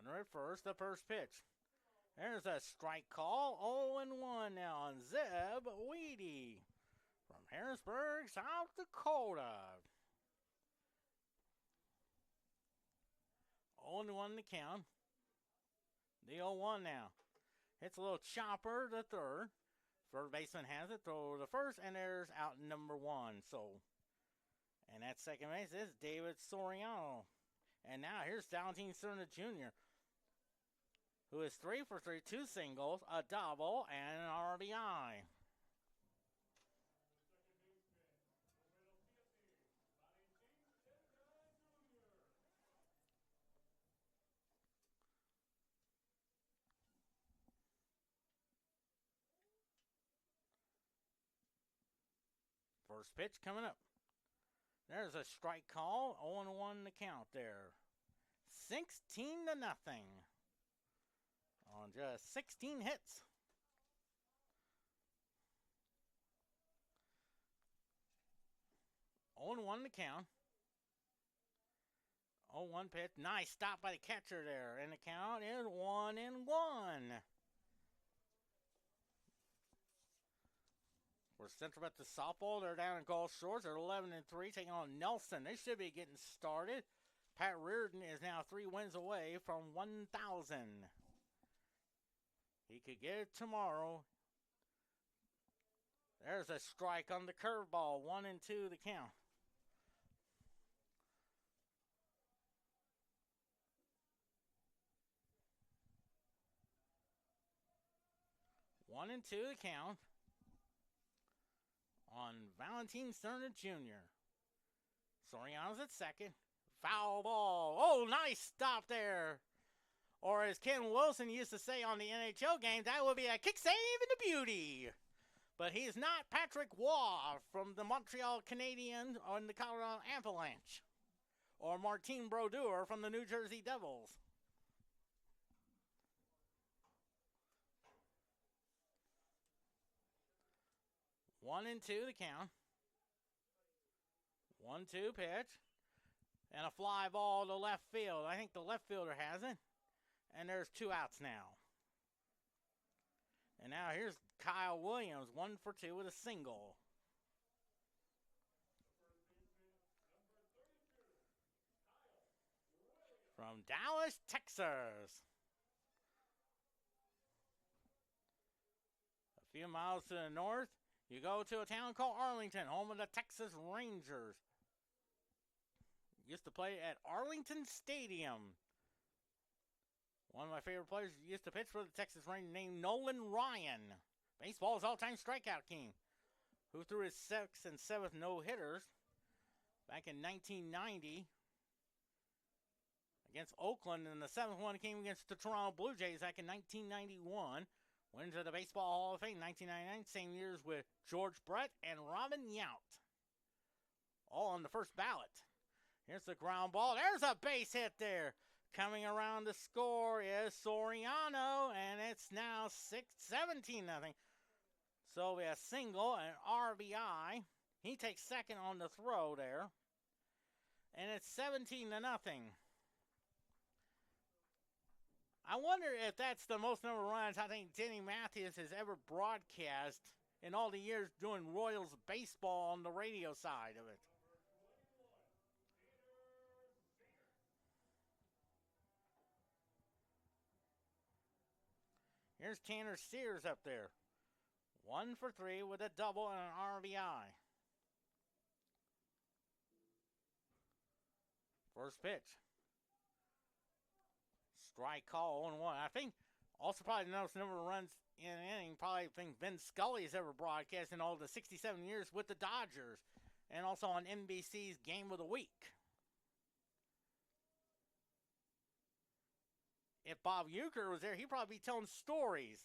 Runner at first, the first pitch. There's a strike call. 0-1 now on Zeb Weedy from Harrisburg, South Dakota. 0-1 the count. The 0-1 now. Hits a little chopper to third. Third baseman has it. Throw to first, and there's out number 1. And at second base is David Soriano. And now here's Valentin Cerna Jr., who is 3 for 3, 2 singles, a double, and an RBI. First pitch coming up. There's a strike call. 0-1 the count there. 16-0 on just 16 hits. 0-1 the count. 0-1 pitch. Nice stop by the catcher there. And the count is 1-1. For Central Methodist softball, they're down in Gulf Shores. They're 11-3, taking on Nelson. They should be getting started. Pat Reardon is now 3 wins away from 1,000. He could get it tomorrow. There's a strike on the curveball. 1-2 the count. One and two the count on Valentin Cerna Jr. Soriano's at second. Foul ball. Oh, nice stop there. Or as Ken Wilson used to say on the NHL game, that would be a kick save and a beauty. But he is not Patrick Waugh from the Montreal Canadiens on the Colorado Avalanche. Or Martin Brodeur from the New Jersey Devils. One and two the count. 1-2 pitch. And a fly ball to left field. I think the left fielder has it. And there's 2 outs now. And now here's Kyle Williams, 1 for 2 with a single. From Dallas, Texas. A few miles to the north, you go to a town called Arlington, home of the Texas Rangers. Used to play at Arlington Stadium. One of my favorite players used to pitch for the Texas Rangers named Nolan Ryan. Baseball's all-time strikeout king, who threw his 6th and 7th no-hitters back in 1990 against Oakland. And the 7th one came against the Toronto Blue Jays back in 1991. Went to the Baseball Hall of Fame in 1999, same years with George Brett and Robin Yount. All on the first ballot. Here's the ground ball. There's a base hit there. Coming around to score is Soriano, and it's now 17-0. So we have a single and RBI. He takes second on the throw there. And it's 17-0. I wonder if that's the most number of runs I think Denny Matthews has ever broadcast in all the years doing Royals baseball on the radio side of it. Here's Tanner Sears up there. 1 for 3 with a double and an RBI. First pitch. Strike call 0-1. I think also probably the most number of runs in an inning. Probably think Vin Scully has ever broadcast in all the 67 years with the Dodgers, and also on NBC's Game of the Week. If Bob Uecker was there, he'd probably be telling stories.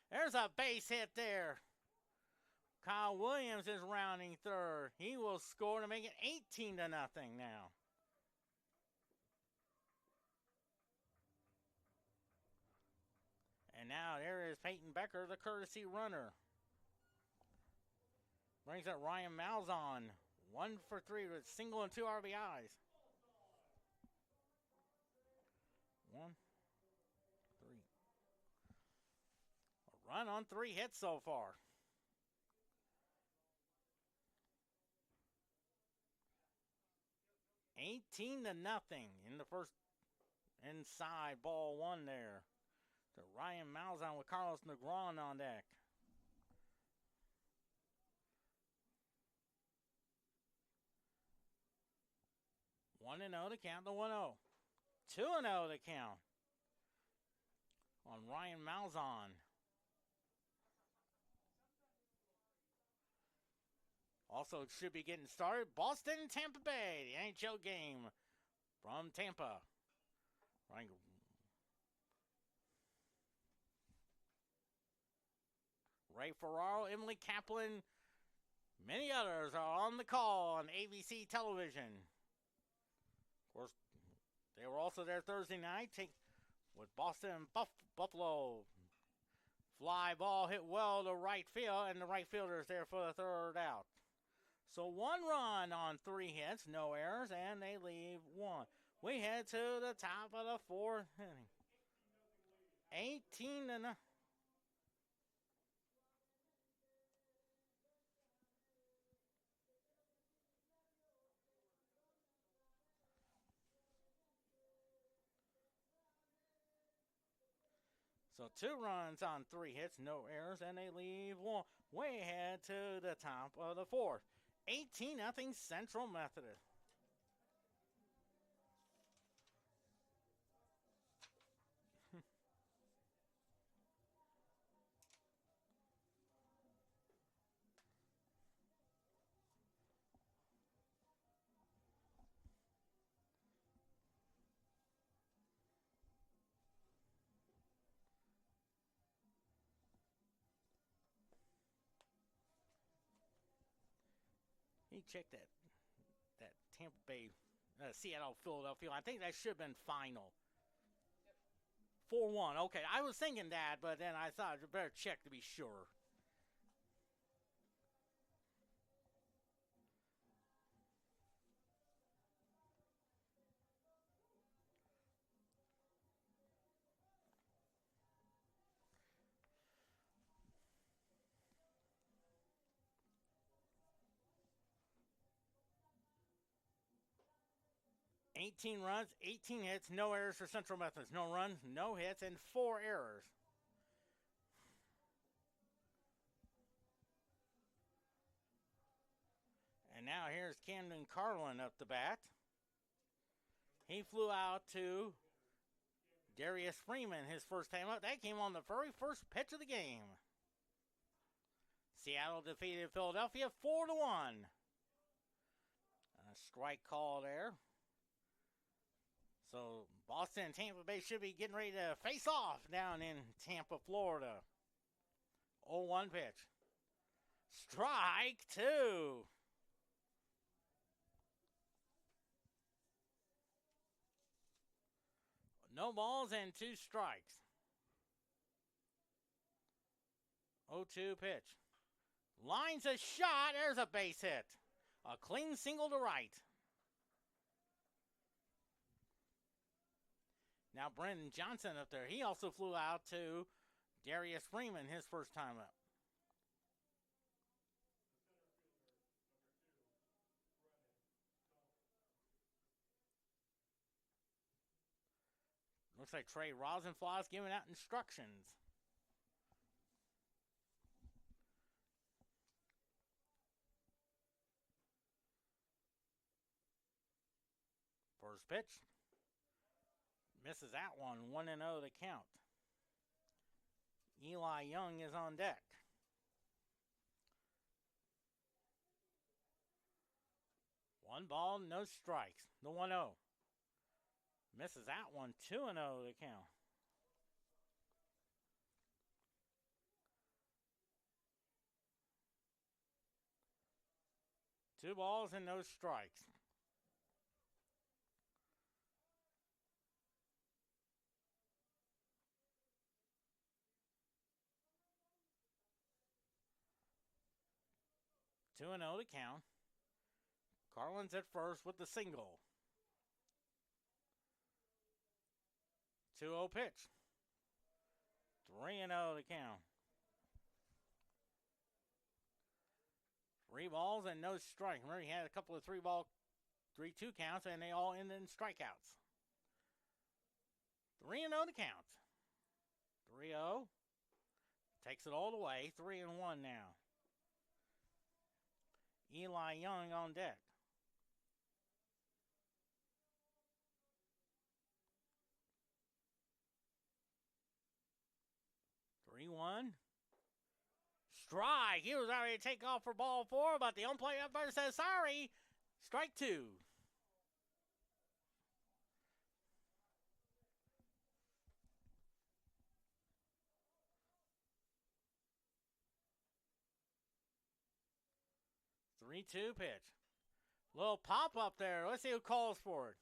There's a base hit there. Kyle Williams is rounding third. He will score to make it 18-0 now. And now there is Peyton Becker, the courtesy runner. Brings up Ryan Malzahn. 1 for 3 with single and 2 RBIs. 1, 3. A run on 3 hits so far. $18-0 in the first inside ball 1 there. To Ryan Malzahn with Carlos Negron on deck. 1-0 to count the 1-0. 2-0 to count on Ryan Malzahn. Also should be getting started. Boston, Tampa Bay, the NHL game from Tampa. Ray Ferraro, Emily Kaplan, many others are on the call on ABC television. Of course, they were also there Thursday night with Boston and Buffalo. Fly ball hit well to right field, and the right fielder is there for the third out. So 1 run on 3 hits, no errors, and they leave 1. We head to the top of the 4th inning. 18-0. So 2 runs on 3 hits, no errors, and they leave 1. We head to the top of the 4th. 18-0 Central Methodist. He checked that Tampa Bay, Seattle, Philadelphia. I think that should have been final. 4-1. Okay, I was thinking that, but then I thought I better check to be sure. $18 runs, 18 hits, no errors for Central Methodist. No runs, no hits, and 4 errors. And now here's Camden Carlin up the bat. He flew out to Darius Freeman his first time up. That came on the very first pitch of the game. Seattle defeated Philadelphia 4-1. A strike call there. So Boston and Tampa Bay should be getting ready to face off down in Tampa, Florida. 0-1 pitch. Strike 2. No balls and 2 strikes. 0-2 pitch. Lines a shot. There's a base hit. A clean single to right. Now Brendan Johnson up there. He also flew out to Darius Freeman his first time up. Looks like Trey Rosenfly is giving out instructions. First pitch. Misses that one. 1-0 to count. Eli Young is on deck. One ball, no strikes. The 1-0. Misses that one. 2-0 to count. Two balls and no strikes. Two and 0 to count. Carlin's at first with the single. 2-0 pitch. 3-0 to count. Three balls and no strike. Remember, he had a couple of 3-2 counts, and they all ended in strikeouts. 3-0 to count. 3-0. Takes it all the way. 3-1 now. Eli Young on deck. Three one. Strike. He was ready to take off for ball four, but the umpire says sorry. Strike two. Three-two pitch. Little pop up there. Let's see who calls for it.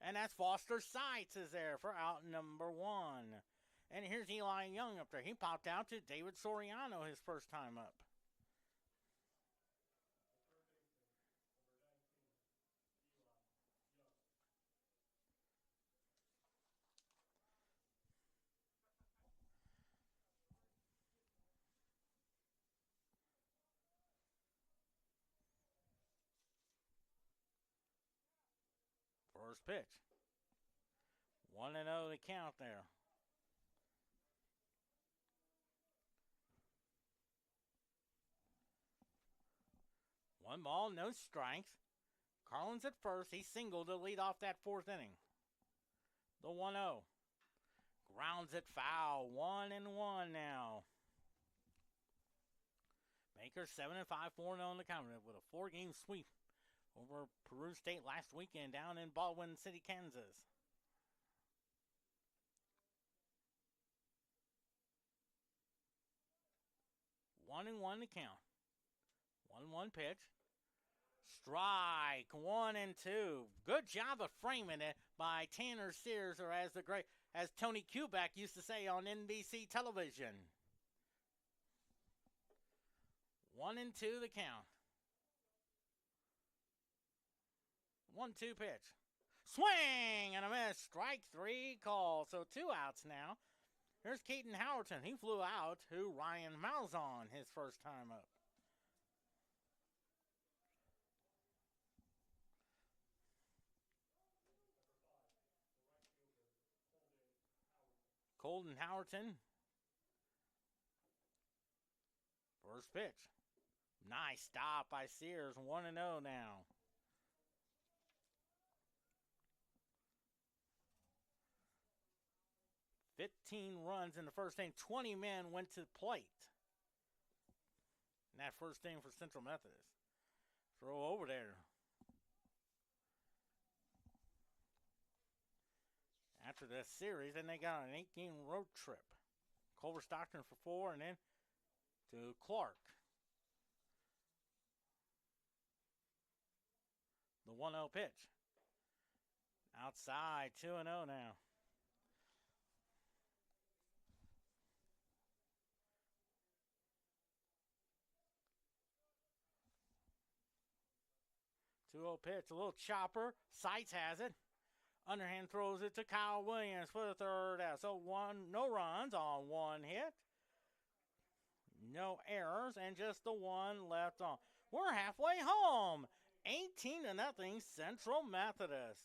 And that's Foster Seitz is there for out number one. And here's Eli Young up there. He popped out to David Soriano his first time up. First pitch. 1-0 to count there. One ball, no strikes. Carlin's at first. He singled to lead off that fourth inning. The 1-0. Grounds it foul. 1-1 now. Baker 7-5, 4-0 in the confident with a 4-game sweep over Peru State last weekend down in Baldwin City, Kansas. One and one to count. 1-1 pitch. Strike. 1-2. Good job of framing it by Tanner Sears, or as Tony Kubek used to say on NBC television. 1-2 the count. 1-2 pitch. Swing and a miss. Strike three call. So 2 outs now. Here's Keaton Howerton. He flew out to Ryan Malzahn his first time up. Colton Howerton. First pitch. Nice stop by Sears. 1-0 now. "15 runs in the first inning. 20 men went to the plate in that first inning for Central Methodist. Throw over there. After this series, then they got an 8-game road trip. Culver Stockton for 4, and then to Clark. The 1-0 pitch. Outside, 2-0 now. Pitch, a little chopper. Seitz has it. Underhand throws it to Kyle Williams for the third out. So no runs on one hit. No errors, and just the one left on. We're halfway home. 18-0 Central Methodist.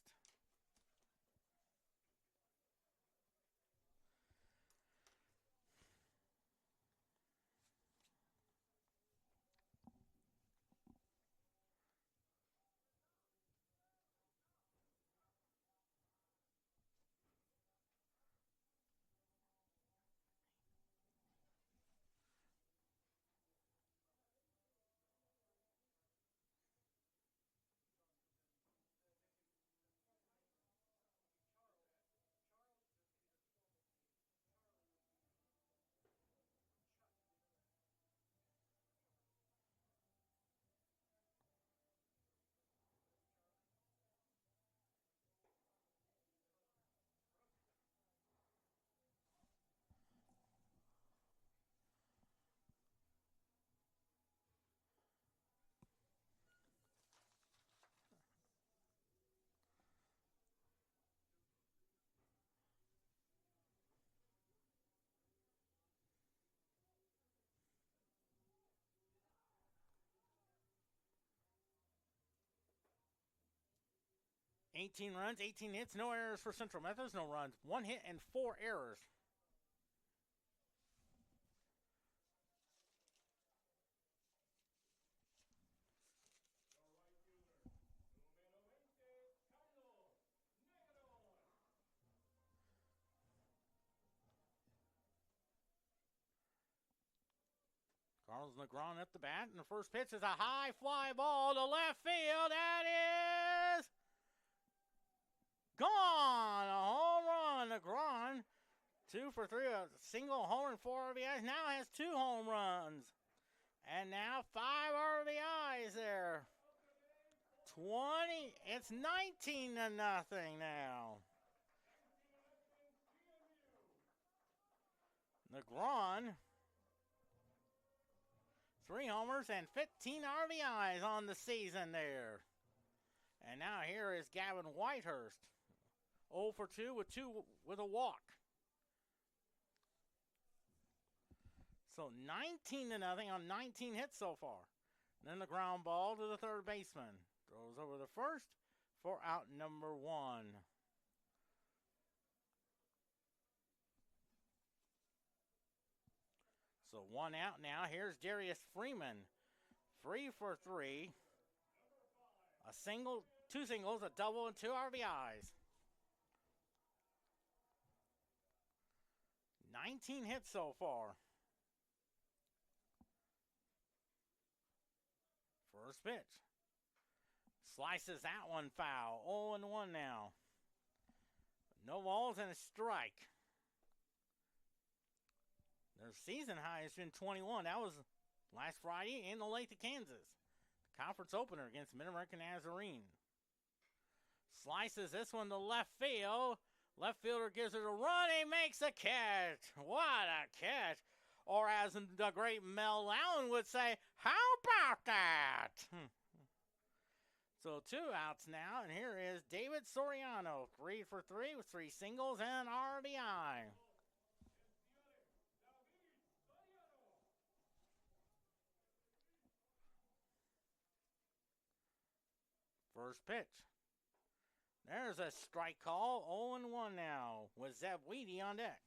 18 runs, 18 hits, no errors for Central Methodist, no runs. 1 hit and 4 errors. Carlos Negron at the bat, and the first pitch is a high fly ball to left field. That is gone. A home run. Negron, 2 for 3, a single homer and 4 RBIs. Now has 2 home runs. And now 5 RBIs there. 20. It's 19 to nothing now. Negron, 3 homers and 15 RBIs on the season there. And now here is Gavin Whitehurst, 0 for 2 with a walk. So 19 to nothing on 19 hits so far. And then the ground ball to the third baseman. Throws over the first for out number 1. So 1 out now. Here's Darius Freeman. 3 for 3. A single, 2 singles, a double, and 2 RBIs. 19 hits so far. First pitch. Slices that one foul. 0-1 now. No balls and a strike. Their season high has been 21. That was last Friday in Olathe, Kansas. The conference opener against Mid-American Nazarene. Slices this one to left field. Left fielder gives it a run. He makes a catch. What a catch. Or as the great Mel Allen would say, how about that? So 2 outs now, and here is David Soriano, 3 for 3 with 3 singles and RBI. First pitch. There's a strike call, 0-1 now, with Zeb Weedy on deck.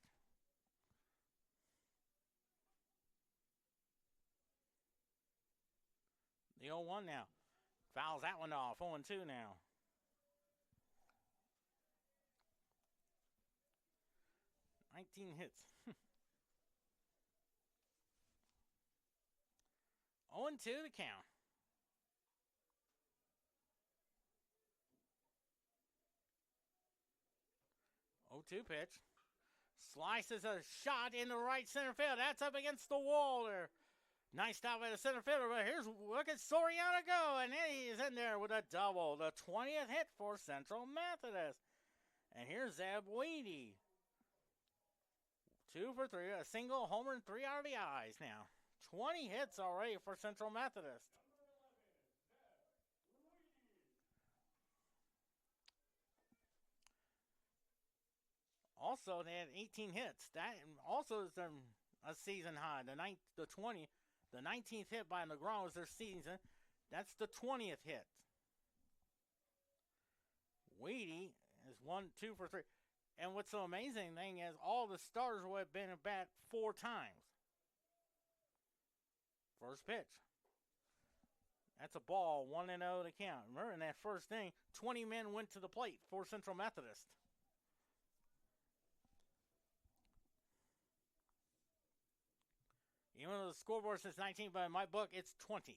The 0-1 now. Fouls that one off, 0-2 now. $19 hits. 0-2 to count. 0-2 pitch. Slices a shot in the right center field. That's up against the wall there. Nice stop by the center fielder, but look at Soriano go, and he's in there with a double, the 20th hit for Central Methodist. And here's Zeb Weedy. 2 for 3, a single homer and 3 RBIs now. 20 hits already for Central Methodist. Also, they had 18 hits. That also is a season high. The 19th hit by Negron was their season. That's the 20th hit. Weedy is 2 for 3. And what's so amazing thing is all the starters would have been at bat 4 times. First pitch. That's a ball, 1-0 to count. Remember in that first inning, 20 men went to the plate for Central Methodist. Even though the scoreboard says 19, but in my book, it's 20.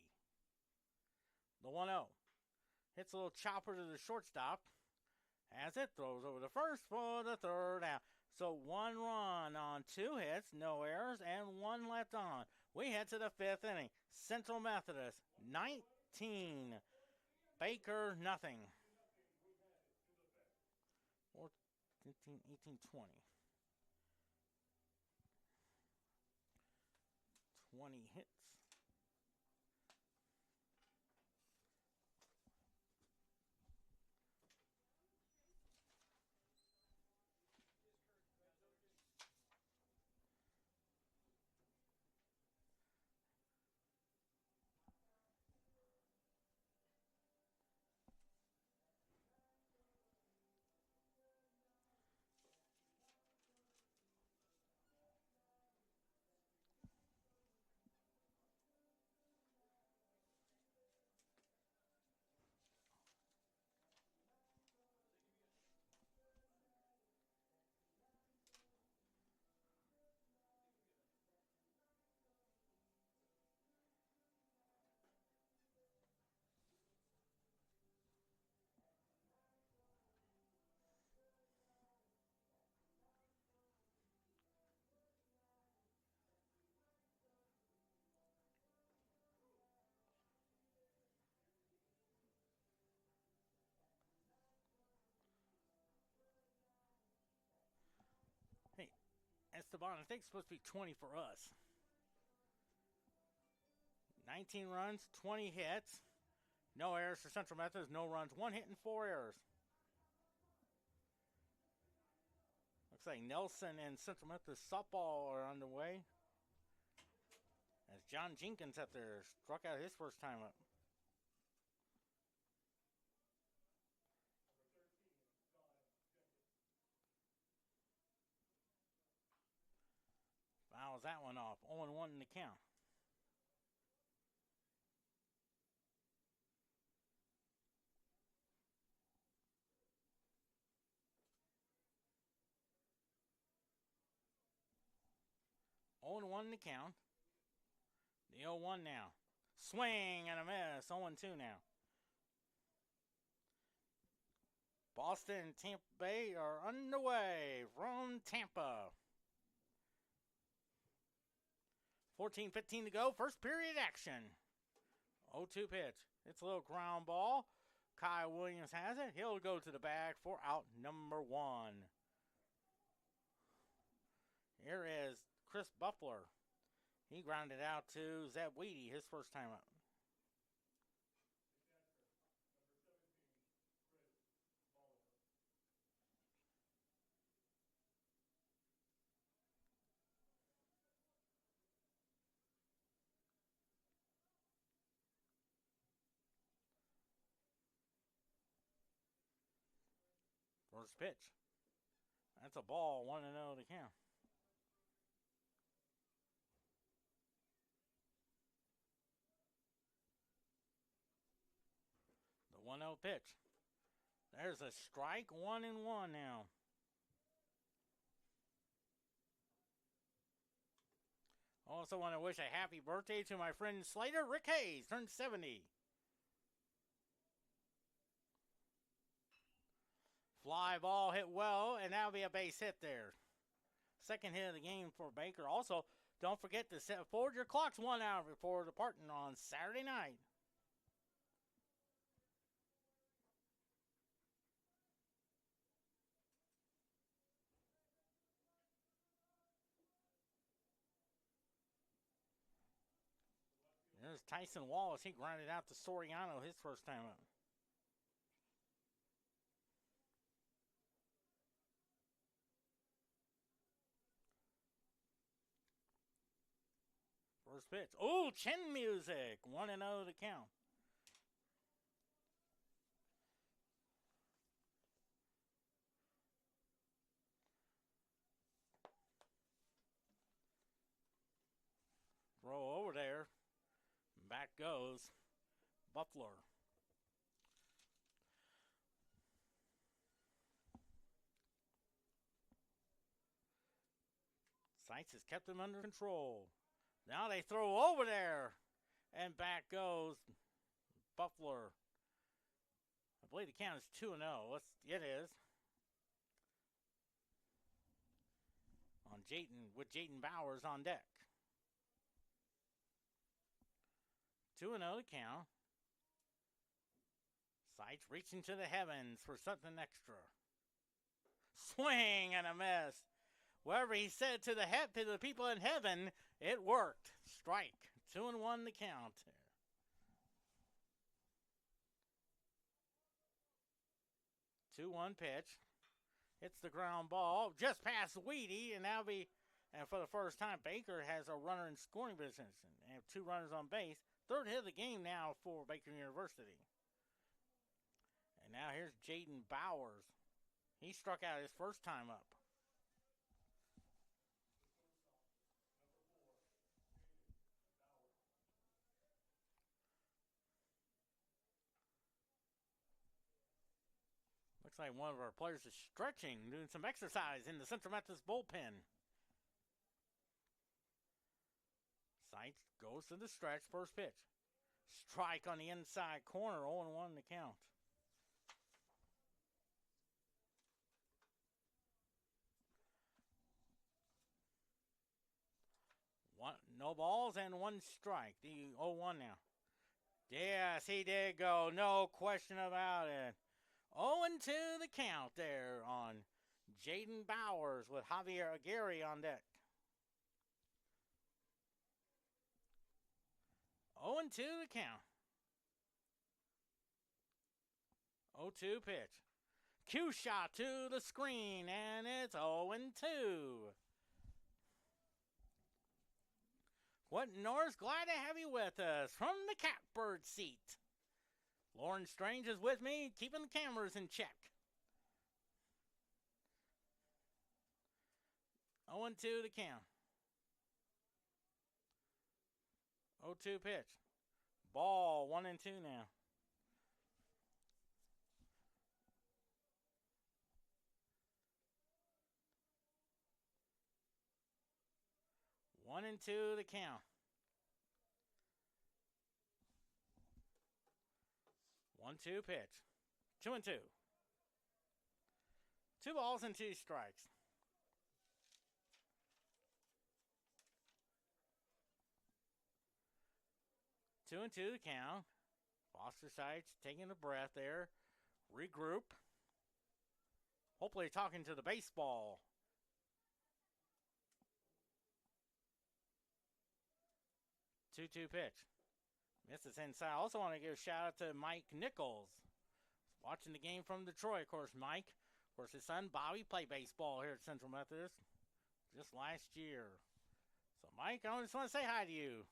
The 1-0. Hits a little chopper to the shortstop. As it throws over the first for the third out. So 1 run on 2 hits, no errors, and 1 left on. We head to the 5th inning. Central Methodist, 19. Baker, nothing. 15, 18, 20. 20 hits. Esteban. I think it's supposed to be 20 for us. 19 runs, 20 hits. No errors for Central Methodist. No runs, 1 hit and 4 errors. Looks like Nelson and Central Methodist softball are underway. As John Jenkins up there struck out his first time up. Fouls that one off. 0-1 in the count. Oh, 1 in the count. The 0-1 now. Swing and a miss. 0-2 now. Boston and Tampa Bay are underway from Tampa. 14:15 to go. First period action. 0-2 pitch. It's a little ground ball. Kyle Williams has it. He'll go to the bag for out number 1. Here is Chris Buffler. He grounded out to Zeb Weedy, his first time up. First pitch. That's a ball, 1-0 to count. The 1-0 pitch. There's a strike, 1-1 now. Also want to wish a happy birthday to my friend Slater. Rick Hayes turned 70. Fly ball hit well, and that'll be a base hit there. Second hit of the game for Baker. Also, don't forget to set forward your clocks 1 hour before departing on Saturday night. There's Tyson Wallace. He grounded out to Soriano his first time up. First pitch. Oh, chin music. 1-0 to count. Throw over there. Back goes Buffler. Seitz has kept him under control. Now they throw over there. And back goes Buffler. I believe the count is 2-0. It is. On Jayton, with Jayton Bowers on deck. 2-0 to count. Seitz reaching to the heavens for something extra. Swing and a miss. Whatever he said to the people in heaven, it worked. Strike. 2-1 the count. 2-1 pitch. Hits the ground ball just past Weedy, and for the first time, Baker has a runner in scoring position. They have 2 runners on base. Third hit of the game now for Baker University. And now here's Jayden Bowers. He struck out his first time up. Looks like one of our players is stretching, doing some exercise in the Central Methodist bullpen. Seitz goes to the stretch, first pitch. Strike on the inside corner, 0-1 to count. No balls and 1 strike. The 0-1 now. Yes, he did go. No question about it. 0-2 the count there on Jayden Bowers with Javier Aguirre on deck. 0-2 the count. 0-2 pitch. Cue shot to the screen, and it's 0-2. Quentin Norris, glad to have you with us from the catbird seat. Lauren Strange is with me, keeping the cameras in check. 0-2 the count. 0-2 pitch. Ball 1-2 now. 1-2 the count. 1-2 pitch. 2-2. 2 balls and 2 strikes. Two and two the count. Foster Sites taking a breath there. Regroup. Hopefully talking to the baseball. 2-2 pitch. Misses inside. I also want to give a shout out to Mike Nichols. Watching the game from Detroit, of course, Mike. Of course, his son Bobby played baseball here at Central Methodist just last year. So, Mike, I just want to say hi to you.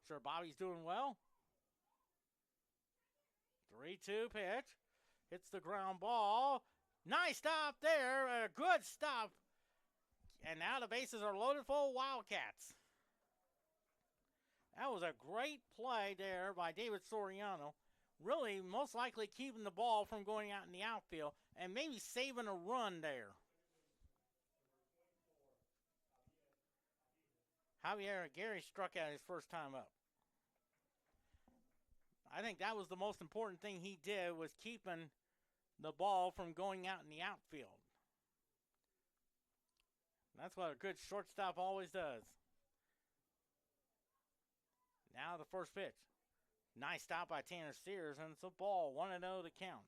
Sure Bobby's doing well. 3-2 pitch. Hits the ground ball. Nice stop there. A good stop. And now the bases are loaded full of Wildcats. That was a great play there by David Soriano. Really, most likely keeping the ball from going out in the outfield and maybe saving a run there. Javier Aguirre struck out his first time up. I think that was the most important thing he did, was keeping the ball from going out in the outfield. That's what a good shortstop always does. Now the first pitch. Nice stop by Tanner Sears, and it's a ball. 1-0 the count.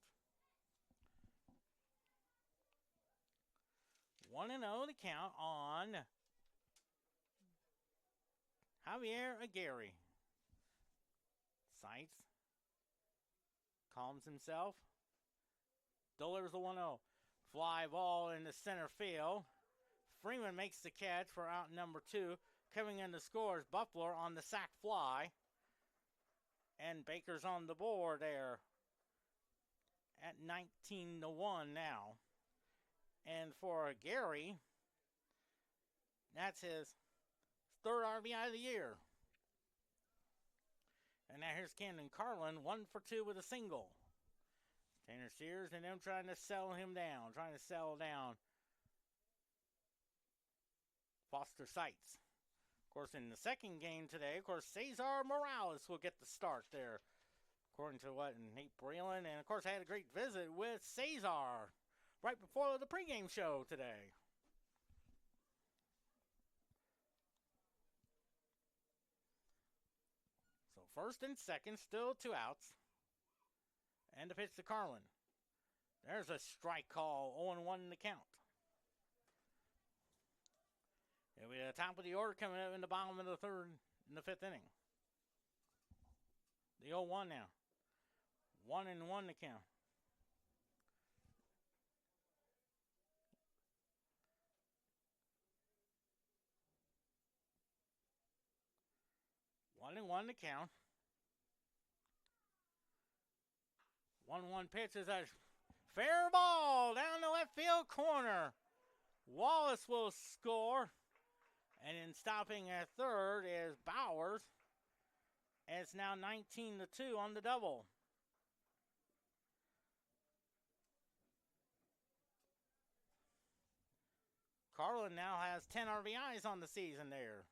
1-0 the count on Javier Aguirre. Sights. Calms himself. Delivers the 1-0. Fly ball into center field. Freeman makes the catch for out number 2. Coming in to score is Buffalo on the sac fly. And Baker's on the board there at 19-1 now. And for Gary, that's his third RBI of the year. And now here's Camden Carlin, 1 for 2 with a single. Tanner Sears and them trying to sell him down, trying to sell down Foster Sites. Of course, in the second game today, of course, Cesar Morales will get the start there, according to what Nate Breland. And, of course, I had a great visit with Cesar right before the pregame show today. So first and second, still 2 outs. And the pitch to Carlin. There's a strike call, 0-1 in the count. It'll be the top of the order coming up in the bottom of the third, in the 5th inning. The 0-1 now. 1-1 the count. One and 1 the count. 1-1 pitch is a fair ball down the left field corner. Wallace will score. And in stopping at third is Bowers. And it's now 19-2 on the double. Carlin now has 10 RBIs on the season there.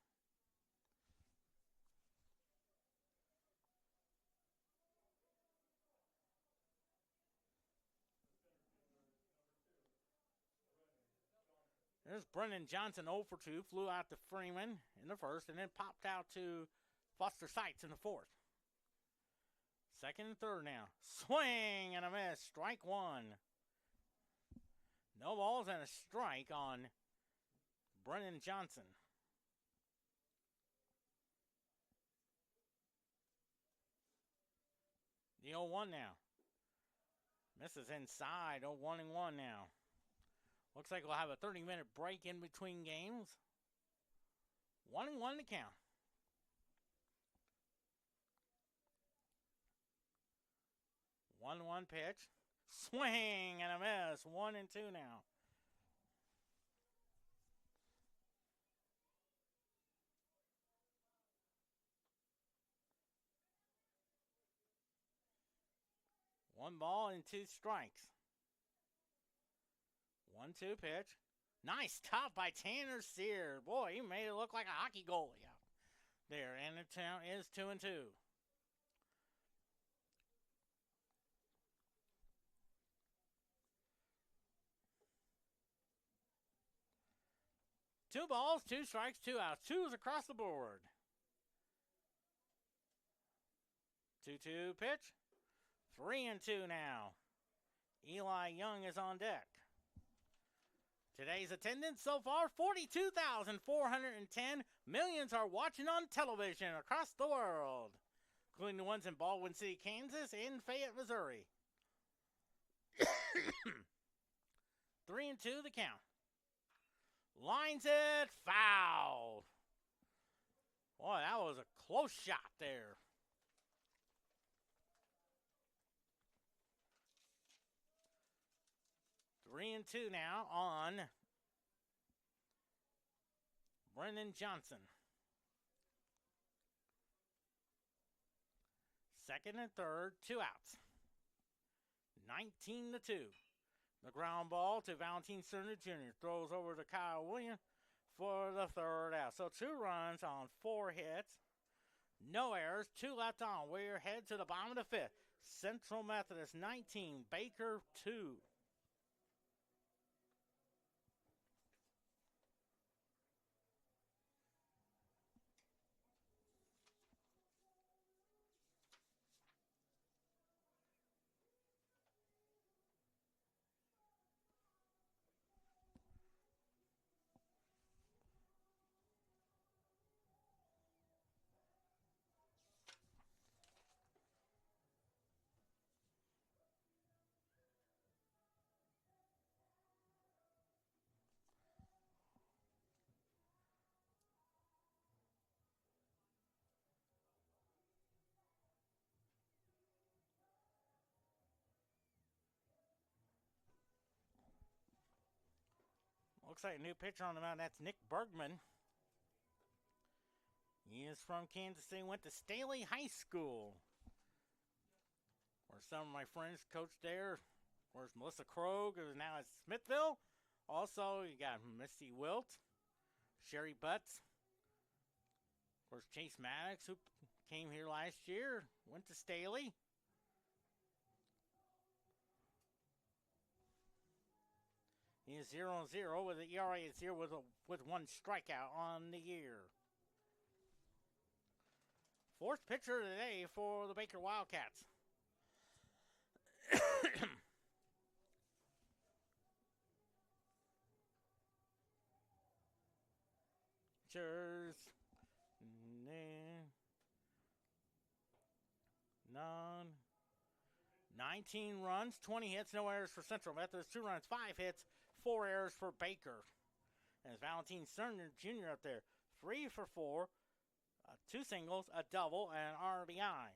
There's Brennan Johnson 0 for 2. Flew out to Freeman in the first and then popped out to Foster Sites in the fourth. Second and third now. Swing and a miss. Strike 1. No balls and a strike on Brennan Johnson. The 0-1 now. Misses inside. 0-1 now. Looks like we'll have a 30-minute break in between games. 1-1 to count. One pitch. Swing and a miss. 1-2 now. One ball and 2 strikes. 1-2 pitch. Nice top by Tanner Sear. Boy, he made it look like a hockey goalie out there. And the count is 2-2. Two balls, 2 strikes, 2 outs. 2s across the board. 2-2 pitch. 3-2 now. Eli Young is on deck. Today's attendance so far, 42,410. Millions are watching on television across the world, including the ones in Baldwin City, Kansas, and Fayette, Missouri. 3-2 the count. Lines it, foul. Boy, that was a close shot there. Three and two now on Brendan Johnson. Second and third, 2 outs. 19-2. The ground ball to Valentine Cerner Jr. Throws over to Kyle Williams for the third out. So 2 runs on 4 hits. No errors. 2 left on. We're head to the bottom of the 5th. Central Methodist 19, Baker 2. Looks like a new pitcher on the mound. That's Nick Bergman. He is from Kansas City. Went to Staley High School, where some of my friends coached there. Of course, Melissa Krogh, who is now at Smithville. Also, you got Missy Wilt, Sherry Butts. Of course, Chase Maddox, who came here last year, went to Staley. He is 0-0 with an ERA at 0 with 1 strikeout on the year. 4th pitcher today for the Baker Wildcats. Cheers. 19 runs, 20 hits, no errors for Central Methodist. 2 runs, 5 hits, 4 errors for Baker. And it's Valentine Cerner Jr. up there. 3 for 4, 2 singles, a double, and an RBI.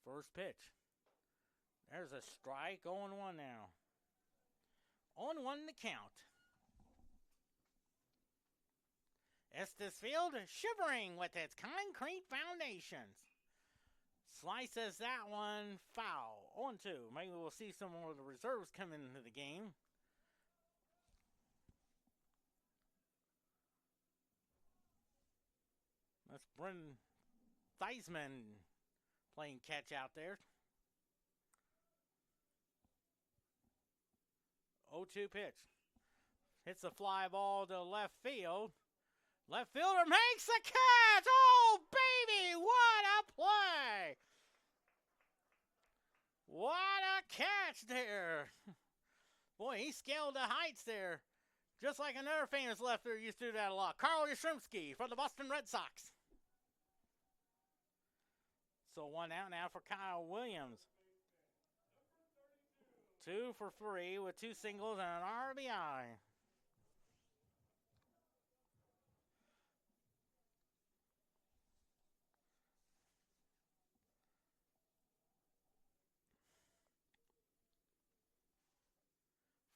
First pitch. There's a strike, 0-1 now. 0-1 the count. Estes Field shivering with its concrete foundations. Slices that one foul. 0-2. Maybe we'll see some more of the reserves come into the game. That's Brendan Theismann playing catch out there. 0-2 pitch. Hits a fly ball to left field. Left fielder makes the catch. Oh, baby, what a play. What a catch there! Boy, he scaled the heights there. Just like another famous lefter used to do that a lot. Carl Yastrzemski for the Boston Red Sox. So 1 out now for Kyle Williams. 2 for 3 with 2 singles and an RBI.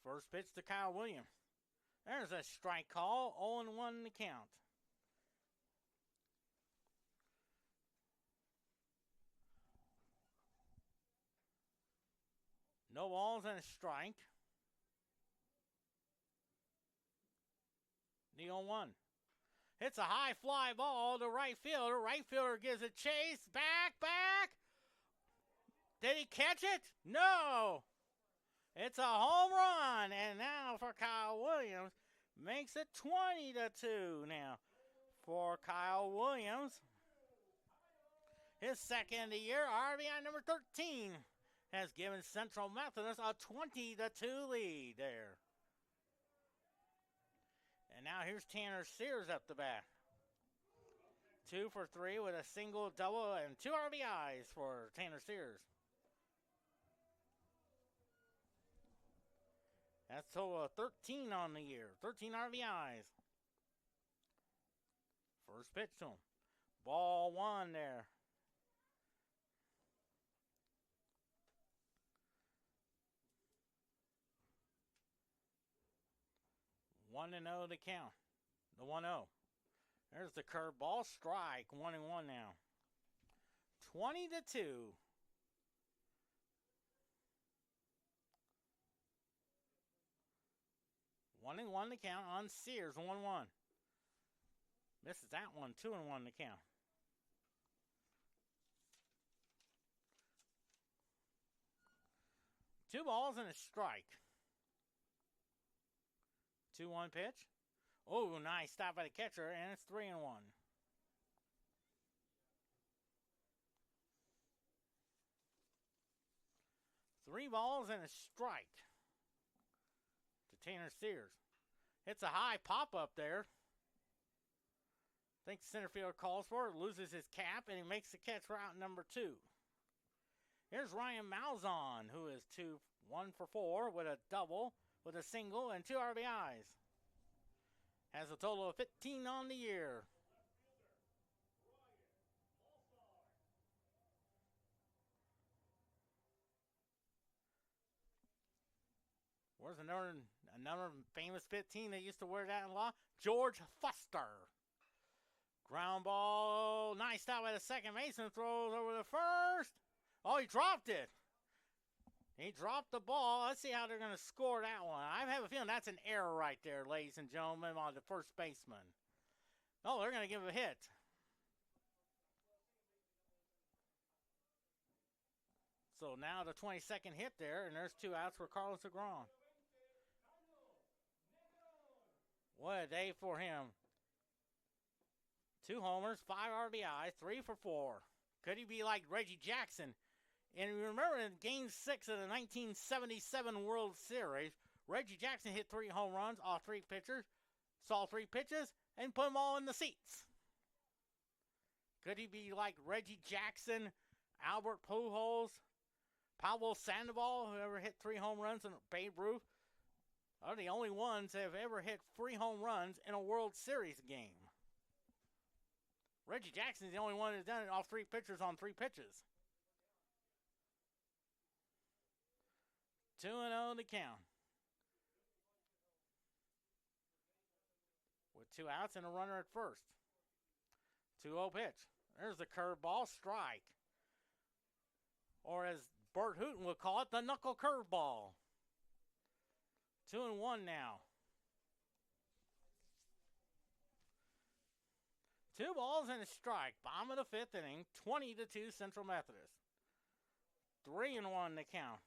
First pitch to Kyle Williams. There's a strike call. 0-1 the count. No balls and a strike. The 0-1. Hits a high fly ball to right fielder. Right fielder gives a chase. Back. Did he catch it? No. It's a home run. And now for Kyle Williams. Makes it 20-2 now for Kyle Williams. His second of the year, RBI number 13, has given Central Methodist a 20-2 lead there. And now here's Tanner Sears up the bat. 2 for 3 with a single, double, and 2 RBIs for Tanner Sears. That's a total of 13 on the year. 13 RBIs. First pitch to him. Ball 1 there. 1-0 to count. The 1-0. There's the curveball. Strike. 1-1 now. 20-2. 1-1 to count on Sears. 1-1. Misses that one. 2-1 to count. Two balls and a strike. 2-1 pitch. Oh, nice stop by the catcher, and it's 3-1. 3 balls and a strike to Tanner Sears. Hits a high pop-up there. I think center fielder calls for it, loses his cap, and he makes the catch for out number 2. Here's Ryan Malzahn, who is 1 for 4 with a double, with a single, and 2 RBIs. Has a total of 15 on the year. Where's another famous 15 that used to wear that in law? George Fuster. Ground ball. Nice stop by the second baseman. Throws over the first. Oh, he dropped it. He dropped the ball. Let's see how they're going to score that one. I have a feeling that's an error right there, ladies and gentlemen, on the first baseman. Oh, they're going to give him a hit. So now the 22nd hit there, and there's 2 outs for Carlos Agron. What a day for him. 2 homers, 5 RBIs, 3 for 4. Could he be like Reggie Jackson? And remember in Game 6 of the 1977 World Series, Reggie Jackson hit 3 home runs off 3 pitchers, saw 3 pitches, and put them all in the seats. Could he be like Reggie Jackson, Albert Pujols, Pablo Sandoval, who ever hit 3 home runs, and Babe Ruth? Are the only ones that have ever hit 3 home runs in a World Series game. Reggie Jackson is the only one who's done it off 3 pitchers on 3 pitches. 2-0 to count. With 2 outs and a runner at first. 2-0 pitch. There's the curveball, strike. Or as Bert Hooton would call it, the knuckle curveball. 2-1 now. 2 balls and a strike. Bottom of the 5th inning. 20-2 Central Methodist. 3-1 to count.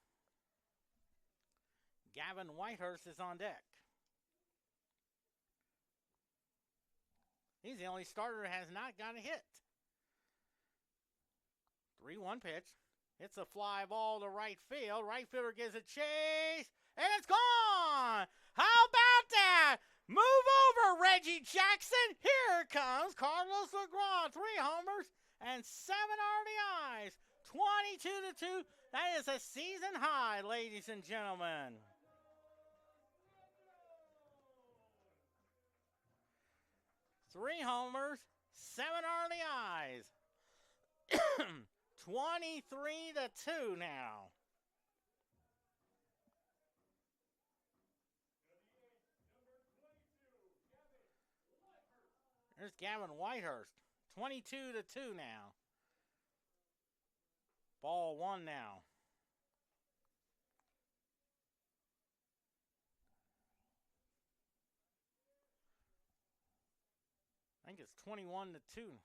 Gavin Whitehurst is on deck. He's the only starter that has not got a hit. 3-1 pitch. It's a fly ball to right field. Right fielder gives a chase, and it's gone. How about that? Move over, Reggie Jackson. Here comes Carlos LeGrand. 3 homers and 7 RBIs. 22-2. That is a season high, ladies and gentlemen. Three homers, 7 RBIs. 23-2 now. There's Gavin Whitehurst. 22-2 now. Ball 1 now. I think it's 21-2.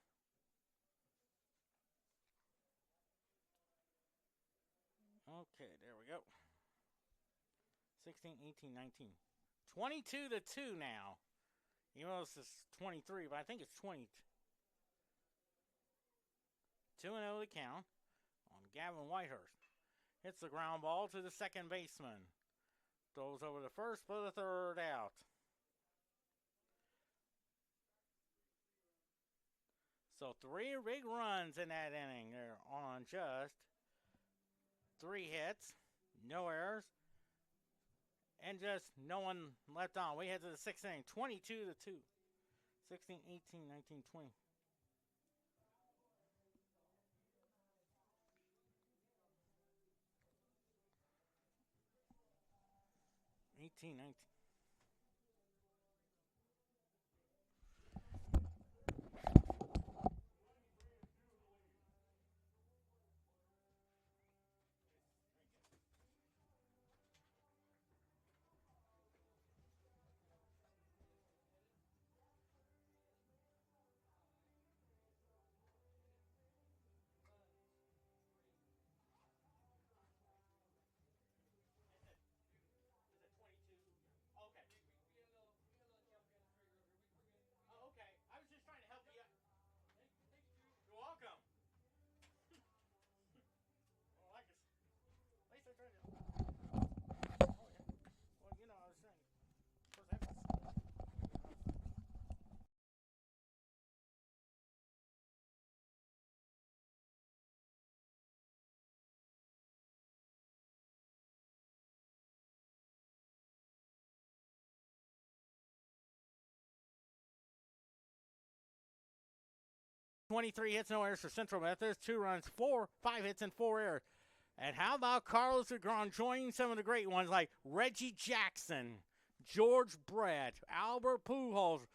Okay, there we go. 16, 18, 19. 22-2 now. Even though this is 23, but I think it's 20. 2-0 the count on Gavin Whitehurst. Hits the ground ball to the second baseman. Throws over the first for the third out. So 3 big runs in that inning. They're on just 3 hits, no errors, and just no one left on. We head to the 6th inning, 22-2. 16, 18, 19, 20. 18, 19. Twenty-three hits, no errors for Central Methodist. 2 runs, 5 hits, and 4 errors. And how about Carlos LeGrand joining some of the great ones like Reggie Jackson, George Brett, Albert Pujols,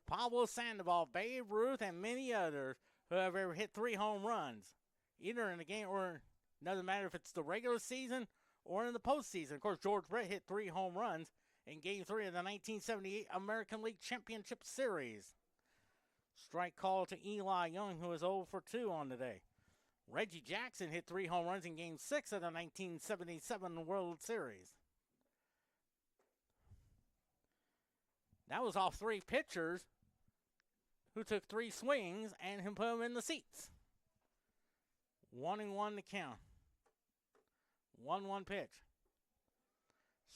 Pablo Sandoval, Babe Ruth, and many others who have ever hit 3 home runs, either in the game or it doesn't matter if it's the regular season or in the postseason. Of course, George Brett hit 3 home runs in Game 3 of the 1978 American League Championship Series. Strike call to Eli Young, who is 0 for 2 on the day. Reggie Jackson hit 3 home runs in Game 6 of the 1977 World Series. That was off 3 pitchers who took 3 swings and put them in the seats. 1-1 to count. 1-1 pitch.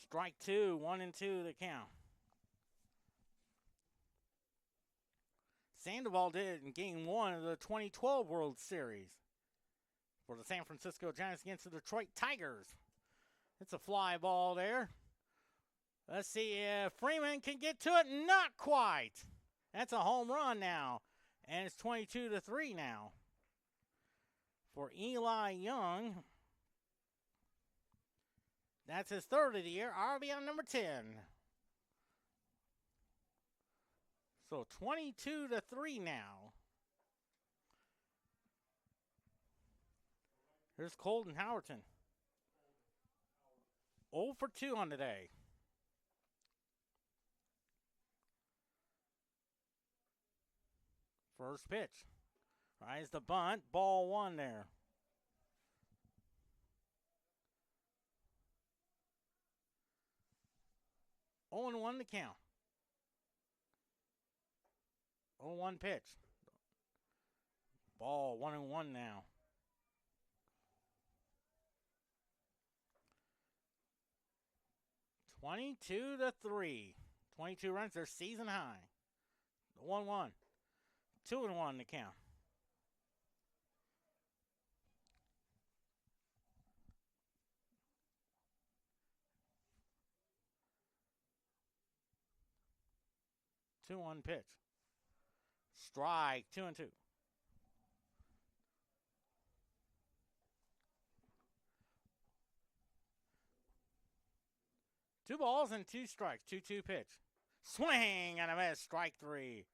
Strike 2, 1-2 to count. Sandoval did it in Game 1 of the 2012 World Series for the San Francisco Giants against the Detroit Tigers. It's a fly ball there. Let's see if Freeman can get to it. Not quite. That's a home run now. And it's 22-3 now for Eli Young. That's his 3rd of the year. RBI number 10. So 22-3 now. Here's Colton Howerton. 0 for 2 on the day. First pitch. Rise the bunt. Ball 1 there. Oh and 1 to count. 0-1 pitch. Ball 1-1 now. 22-3. 22 runs, their season high. 1-1. 2-1 to count. Two-one pitch. Strike. 2-2. Two balls and two strikes. 2-2 pitch. Swing and a miss. Strike 3.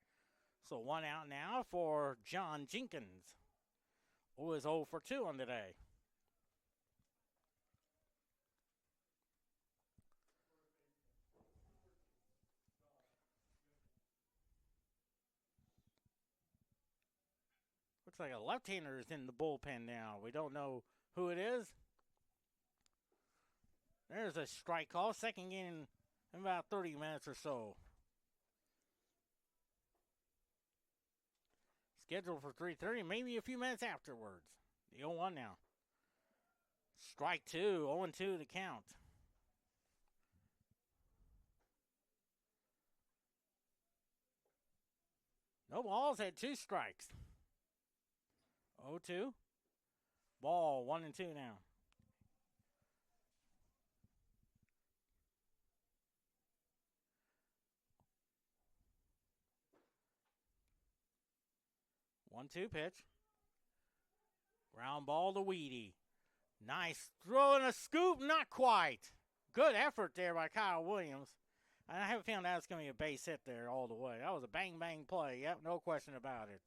So 1 out now for John Jenkins, who is 0 for 2 on the day. Looks like a left-hander is in the bullpen now. We don't know who it is. There's a strike call. Second game in about 30 minutes or so. Scheduled for 3:30, maybe a few minutes afterwards. The 0-1 now. Strike 2, 0-2 to count. No balls, had 2 strikes. 0-2. Ball, 1-2 now. One-two pitch. Ground ball to Weedy. Nice throw and a scoop, not quite. Good effort there by Kyle Williams. And I have a feeling that's going to be a base hit there all the way. That was a bang-bang play. Yep, no question about it.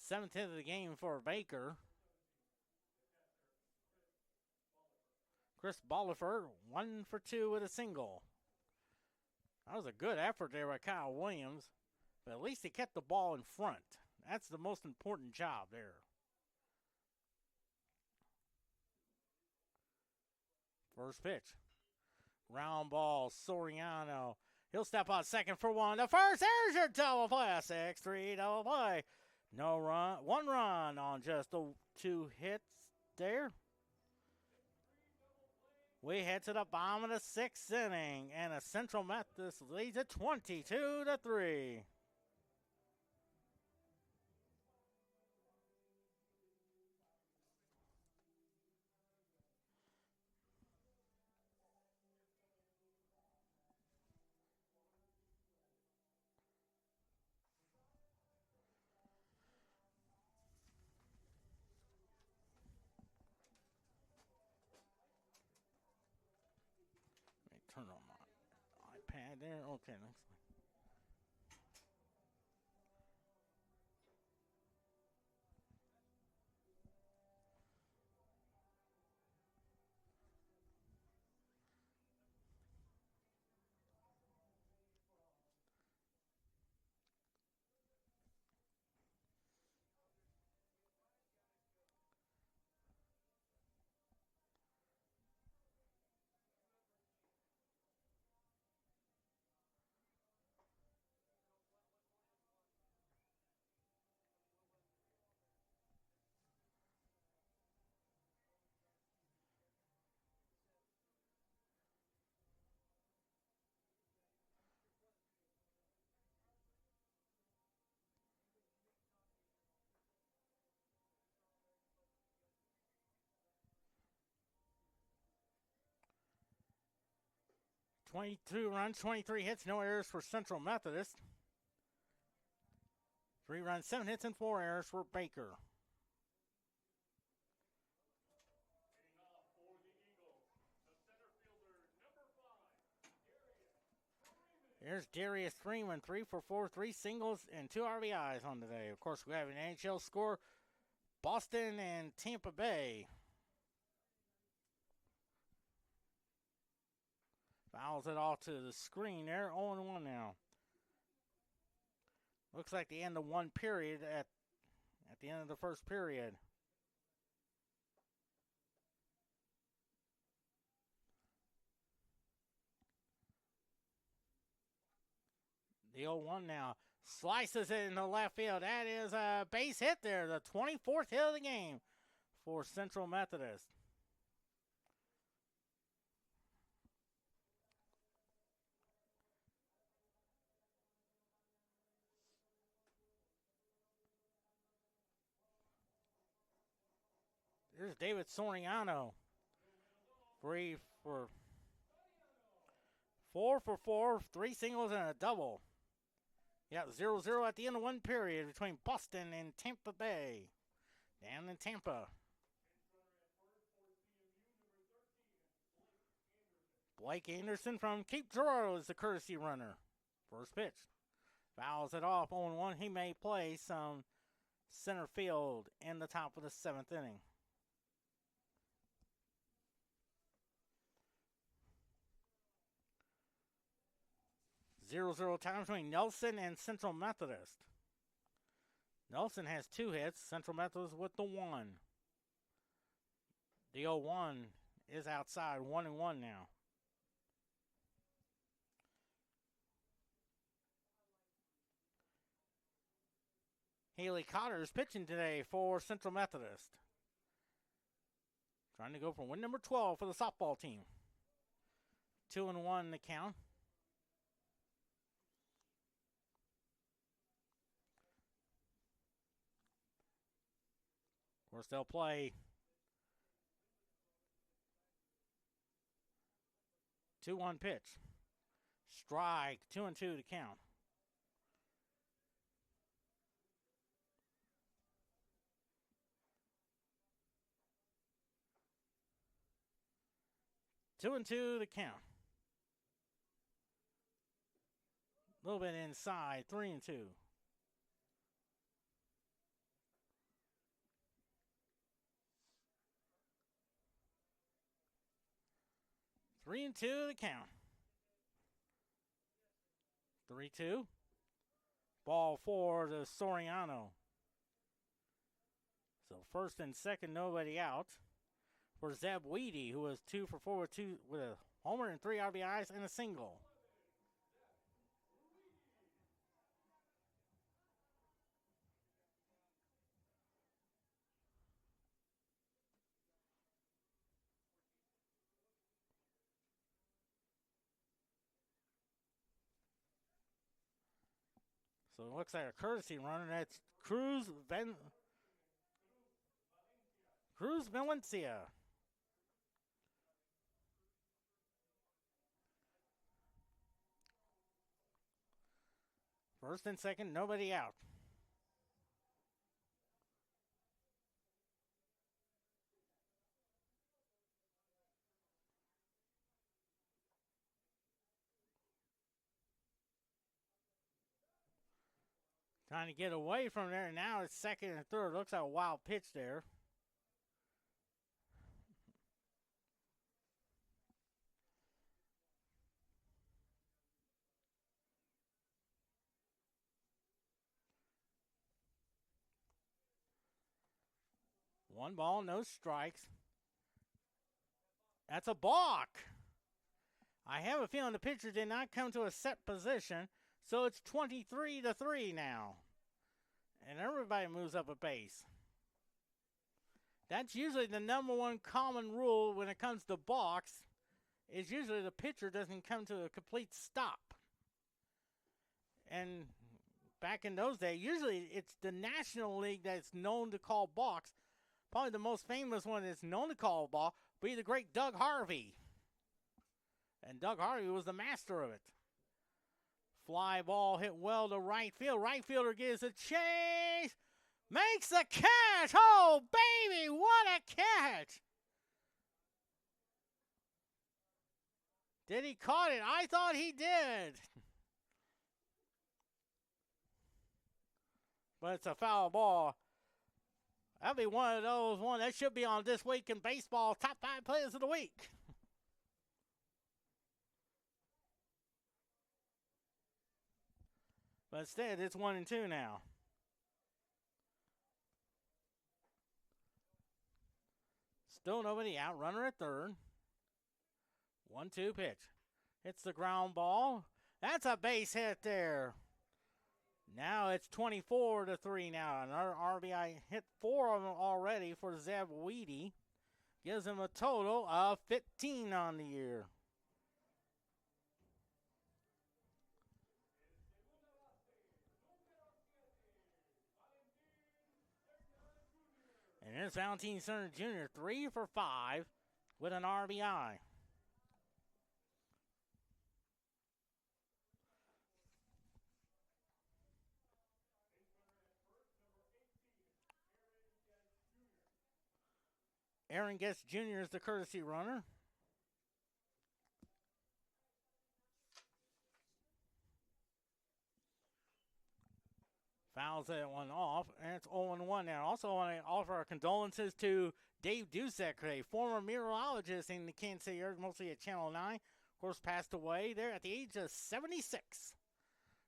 7th hit of the game for Baker. Chris Bollifer, 1 for 2 with a single. That was a good effort there by Kyle Williams. But at least he kept the ball in front. That's the most important job there. First pitch. Round ball, Soriano. He'll step on second for 1. The first, there's your double play. 6-3 double play. No run, 1 run on just the 2 hits there. We head to the bottom of the 6th inning, and a Central Methodist leads it 22-3. Turn on my iPad there. Okay, next one. Twenty-two runs, 23 hits, no errors for Central Methodist. 3 runs, 7 hits, and 4 errors for Baker. Here's Darius Freeman, 3 for 4, 3 singles, and 2 RBIs on the day. Of course, we have an NHL score, Boston and Tampa Bay. Fouls it off to the screen there, 0-1 now. Looks like the end of one period at the end of the first period. The 0-1 now. Slices it in the left field. That is a base hit there. The 24th hit of the game for Central Methodist. Here's David Soriano. 4 for 4, 3 singles and a double. Yeah, 0-0 at the end of one period between Boston and Tampa Bay. Down in Tampa. Blake Anderson from Cape Girardeau is the courtesy runner. First pitch. Fouls it off 0-1. He may play some center field in the top of the 7th inning. Zero time between Nelson and Central Methodist. Nelson has 2 hits. Central Methodist with the 1. The 0-1 is outside. 1-1 now. Haley Cotter is pitching today for Central Methodist. Trying to go for win number 12 for the softball team. 2-1 the count. Of course, they'll play 2-1 pitch. Strike, 2-2 to count. Two and two to count. A little bit inside, 3-2. 3-2 the count. 3-2. Ball 4 to Soriano. So first and second, nobody out for Zeb Weedy, who was 2 for 4 with a homer and 3 RBIs and a single. So it looks like a courtesy runner. That's Cruz Valencia. First and second, nobody out. Trying to get away from there. Now it's second and third. Looks like a wild pitch there. One ball, no strikes. That's a balk. I have a feeling the pitcher did not come to a set position, so it's 23-3 now. And everybody moves up a base. That's usually the number one common rule when it comes to balks, is usually the pitcher doesn't come to a complete stop. And back in those days, usually it's the National League that's known to call balks. Probably the most famous one that's known to call balk would be the great Doug Harvey. And Doug Harvey was the master of it. Fly ball hit well to right field. Right fielder gives a chase. Makes the catch. Oh, baby, what a catch. Did he caught it? I thought he did. But it's a foul ball. That'll be one of those one that should be on This Week in Baseball Top 5 Players of the Week. But instead, it's 1-2 now. Still nobody out. Runner at third. 1-2 pitch. Hits the ground ball. That's a base hit there. Now it's 24-3 now. Another RBI hit 4 of them already for Zeb Weedy. Gives him a total of 15 on the year. And And here's Valentine Cerner Jr., 3 for 5 with an RBI. Aaron Guest Jr. is the courtesy runner. Fouls that one off, and it's 0-1 now. Also want to offer our condolences to Dave Dusek, a former meteorologist in the Kansas City area, mostly at Channel 9. Of course, passed away there at the age of 76.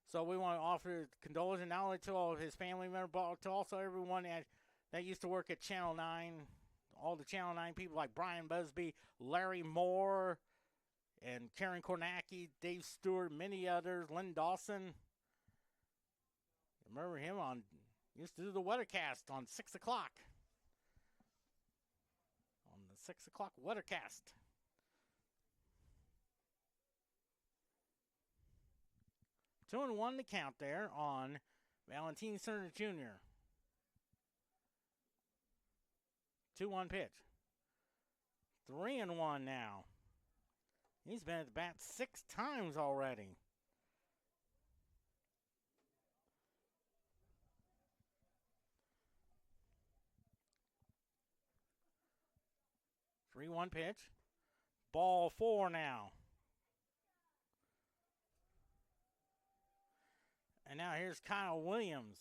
So we want to offer condolences not only to all of his family members, but to also everyone that used to work at Channel 9, all the Channel 9 people like Brian Busby, Larry Moore, and Karen Kornacki, Dave Stewart, many others, Lynn Dawson. Remember him used to do the weathercast on 6 o'clock. On the 6 o'clock weathercast. Two and one to count there on Valentine Cerner Jr. 2-1 pitch. 3-1 now. He's been at the bat 6 times already. Three-one pitch. Ball 4 now. And now here's Kyle Williams.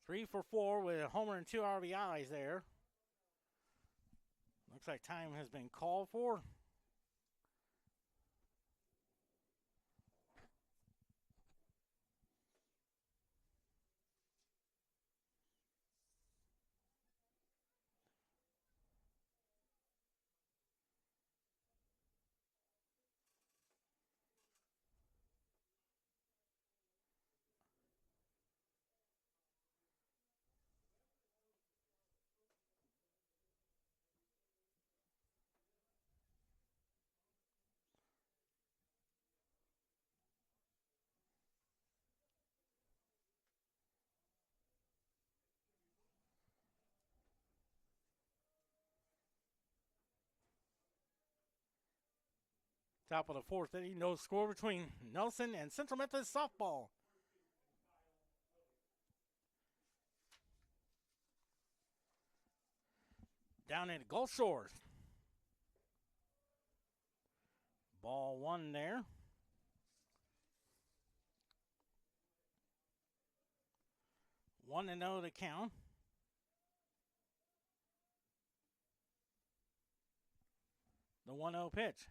Three for 4 with a homer and 2 RBIs there. Looks like time has been called for. Top of the 4th inning, no score between Nelson and Central Methodist softball. Down in the Gulf Shores. Ball 1 there. One and 0 to count. The 1-0 pitch.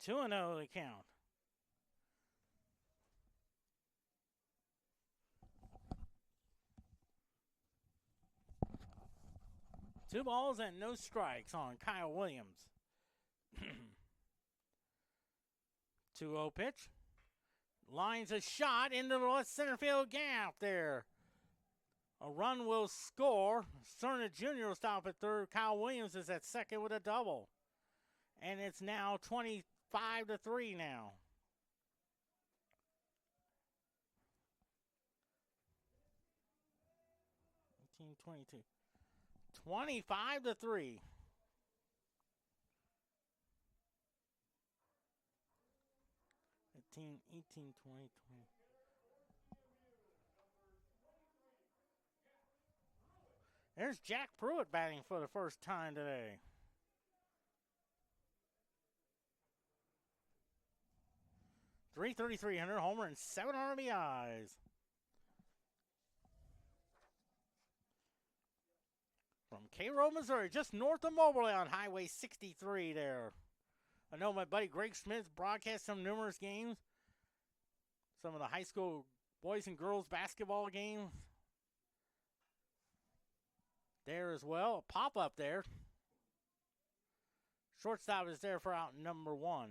2-0 to count. Two balls and no strikes on Kyle Williams. 2-0 pitch. Lines a shot into the left center field gap there. A run will score. Cerner Jr. will stop at third. Kyle Williams is at second with a double. And it's now 25-3 now. $18, 22. 25-3. $18, 18, 20, 20. There's Jack Pruitt batting for the first time today. .333 homer and 7 RBIs. From Cairo, Missouri, just north of Moberly on Highway 63 there. I know my buddy Greg Smith broadcast some numerous games. Some of the high school boys and girls basketball games there as well. A pop-up there. Shortstop is there for out number 1.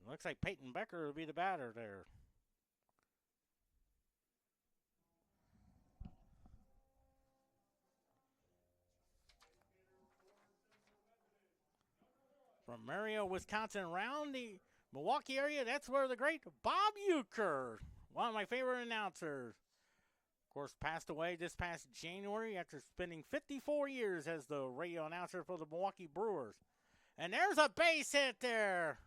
Looks like Peyton Becker will be the batter there. From Mario, Wisconsin, around the Milwaukee area, that's where the great Bob Uecker, one of my favorite announcers, of course, passed away this past January after spending 54 years as the radio announcer for the Milwaukee Brewers. And there's a base hit there.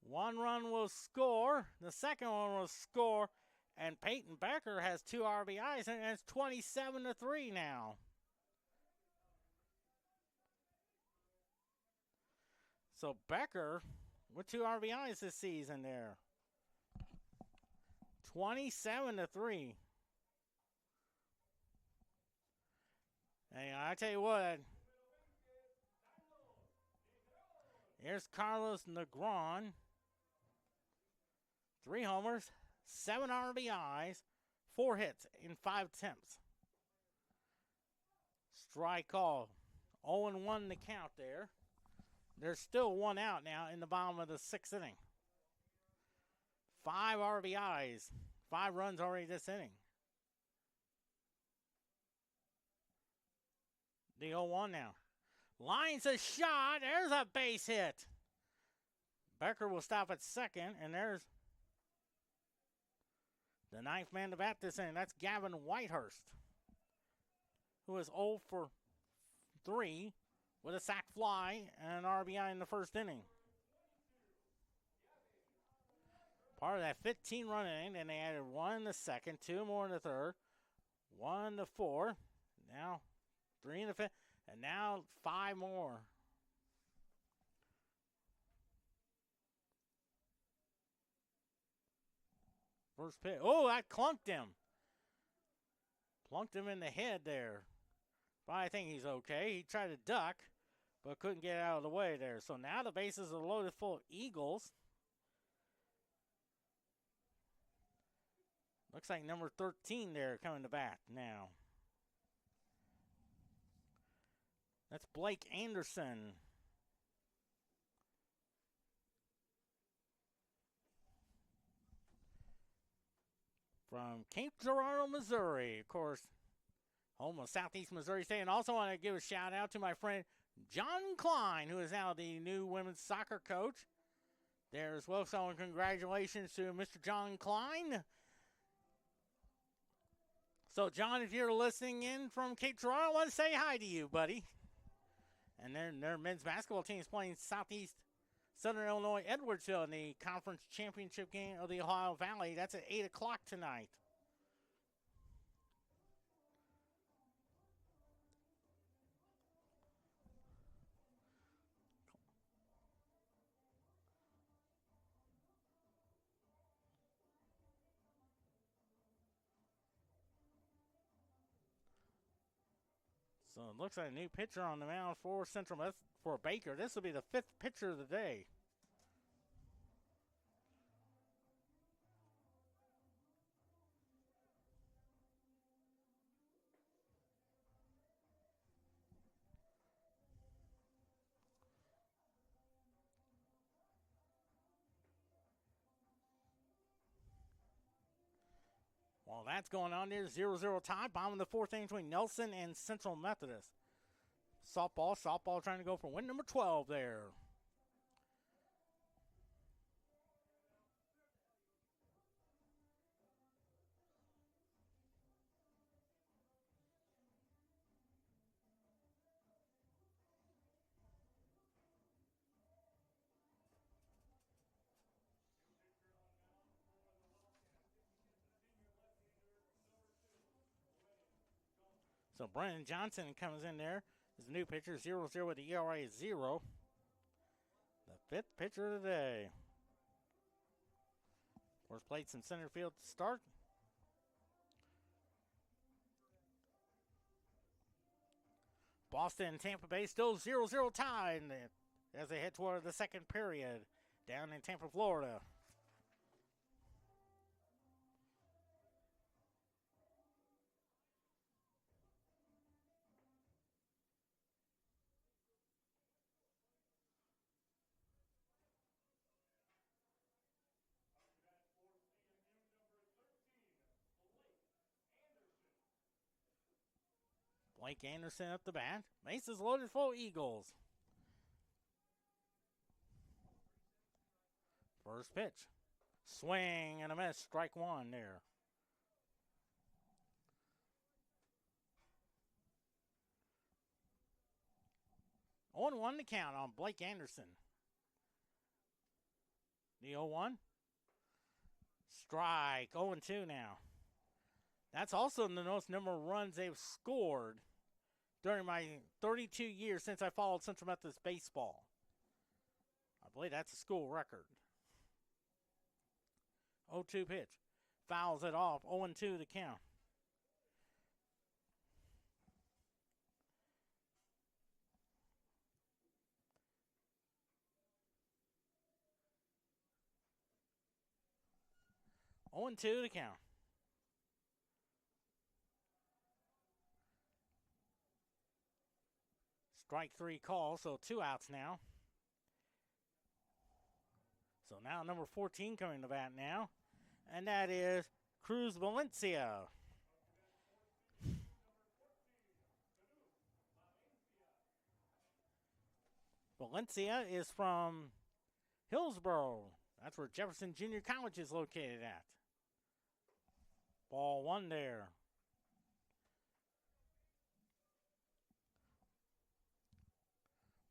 One run will score. The second one will score. And Peyton Becker has 2 RBIs, and it's 27-3 now. So Becker with 2 RBIs this season there. 27-3. And I tell you what, here's Carlos Negron. 3 homers, 7 RBIs, 4 hits in 5 attempts. Strike call. 0-1 the count there. There's still 1 out now in the bottom of the 6th inning. 5 RBIs, 5 runs already this inning. The 0-1 now. Lines a shot. There's a base hit. Becker will stop at second, and there's the 9th man to bat this inning. That's Gavin Whitehurst, who is 0 for 3 with a sac fly and an RBI in the 1st inning. Part of that 15-run inning, and they added 1 in the 2nd, 2 more in the 3rd, 1 in the 4th, now 3 in the 5th, and now 5 more. First pitch. Oh, that clunked him. Plunked him in the head there. But I think he's okay. He tried to duck, but couldn't get out of the way there. So now the bases are loaded full of Eagles. Looks like number 13 there coming to bat now. That's Blake Anderson. From Cape Girardeau, Missouri. Of course, home of Southeast Missouri State. And also want to give a shout out to my friend John Klein, who is now the new women's soccer coach there as well. So congratulations to Mr. John Klein. So, John, if you're listening in from Cape Girardeau, I want to say hi to you, buddy. And their men's basketball team is playing Southeast Southern Illinois Edwardsville in the conference championship game of the Ohio Valley. That's at 8 o'clock tonight. So it looks like a new pitcher on the mound for Central Methodist for Baker. This will be the 5th pitcher of the day. While that's going on, there's 0-0 tie. Bottom of the 4th inning between Nelson and Central Methodist. Softball trying to go for win number 12 there. So Brennan Johnson comes in there as the new pitcher, 0-0 with the ERA is 0. The 5th pitcher of the day. Of course, played some center field to start. Boston and Tampa Bay still 0-0 tied as they head toward the 2nd period down in Tampa, Florida. Blake Anderson up the bat. Bases loaded full Eagles. First pitch. Swing and a miss. Strike one there. On 1 to count on Blake Anderson. The 0-1. Strike. 0-2 now. That's also the most number of runs they've scored during my 32 years since I followed Central Methodist baseball. I believe that's a school record. 0-2 pitch. Fouls it off. 0-2 to count. Oh and 2 to count. Strike 3 call, so 2 outs now. So now number 14 coming to bat now, and that is Cruz Valencia. Valencia is from Hillsboro. That's where Jefferson Junior College is located at. Ball 1 there.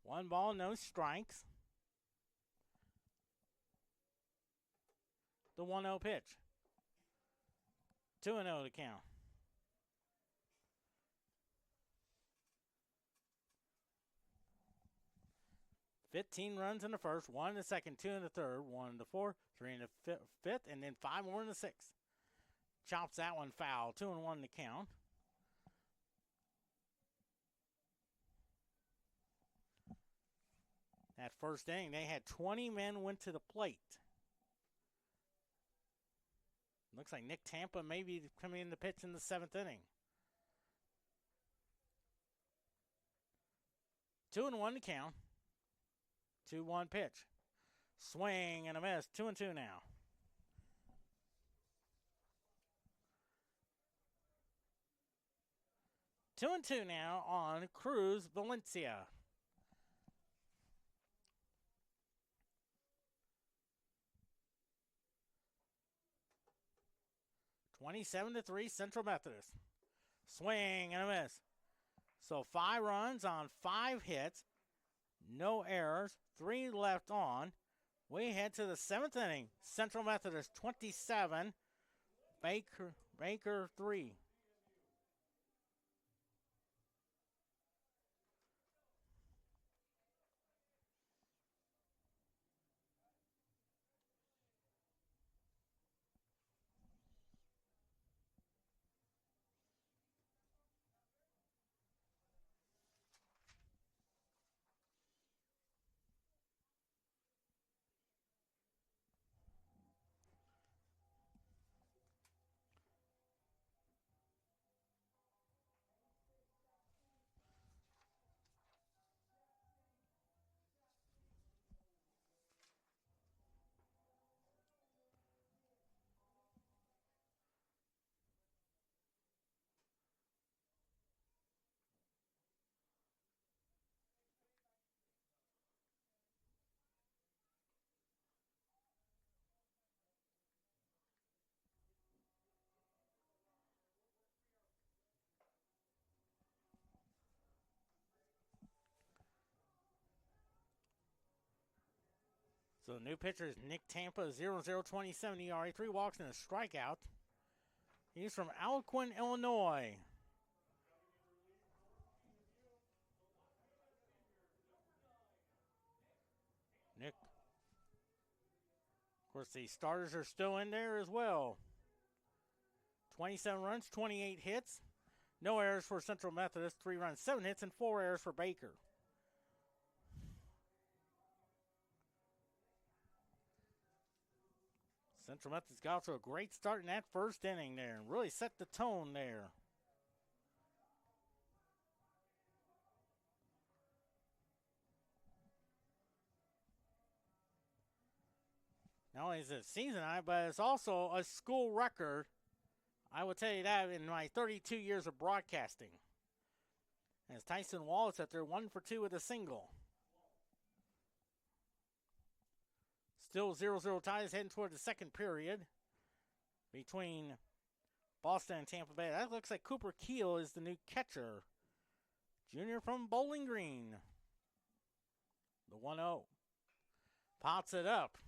One ball, no strikes. The 1-0 pitch. 2-0 to count. $15 runs in the first, 1 in the second, 2 in the third, 1 in the fourth, 3 in the fifth, and then 5 more in the sixth. Chops that one foul. 2-1 to count. That first inning, they had 20 men went to the plate. Looks like Nick Tampa may be coming in to pitch in the 7th inning. 2-1 to count. 2-1 pitch. Swing and a miss. 2-2 now. Two and two now on Cruz Valencia. $27-3 Central Methodist. Swing and a miss. So 5 runs on 5 hits. No errors. 3 left on. We head to the 7th inning. Central Methodist 27. Baker 3. So the new pitcher is Nick Tampa, 0-0-27 ERA, 3 walks and a strikeout. He's from Alcuin, Illinois. Nick. Of course, the starters are still in there as well. 27 runs, 28 hits. No errors for Central Methodist. 3 runs, 7 hits, and 4 errors for Baker. Central Methodist got off to a great start in that first inning there and really set the tone there. Not only is it season high, but it's also a school record. I will tell you that in my 32 years of broadcasting. As Tyson Wallace up there, 1 for 2 with a single. Still 0-0 ties heading toward the second period between Boston and Tampa Bay. That looks like Cooper Keel is the new catcher. Junior from Bowling Green. The 1-0. Pots it up.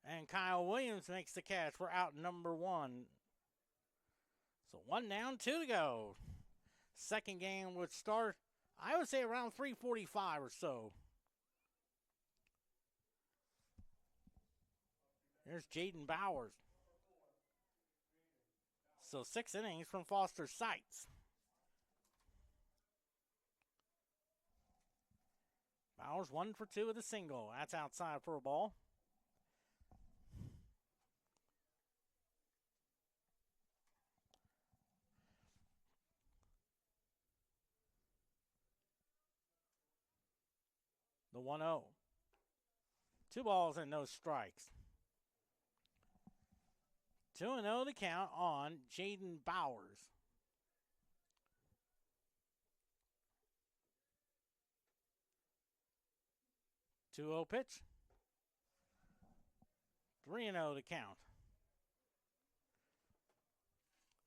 And Kyle Williams makes the catch for out number 1. So 1 down, 2 to go. Second game would start, I would say, around 3:45 or so. There's Jaden Bowers. So 6 innings from Foster Seitz. Bowers 1 for 2 with a single. That's outside for a ball. The 1-0. 2 balls and no strikes. 2-0 the count on Jaden Bowers. Two 0 pitch. 3-0 the count.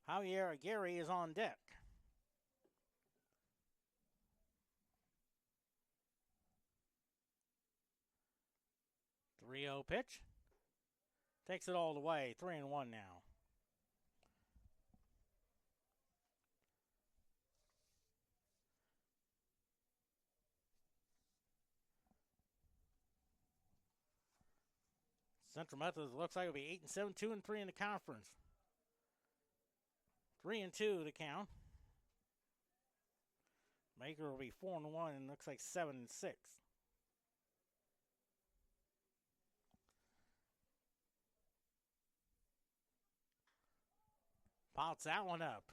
Javier Aguirre is on deck. Three 0 pitch. Takes it all the way. 3-1 now. Central Methodist looks like it'll be 8-7, 2-3 in the conference. 3-2 the count. Baker will be 4-1 and looks like 7-6. Pots that one up.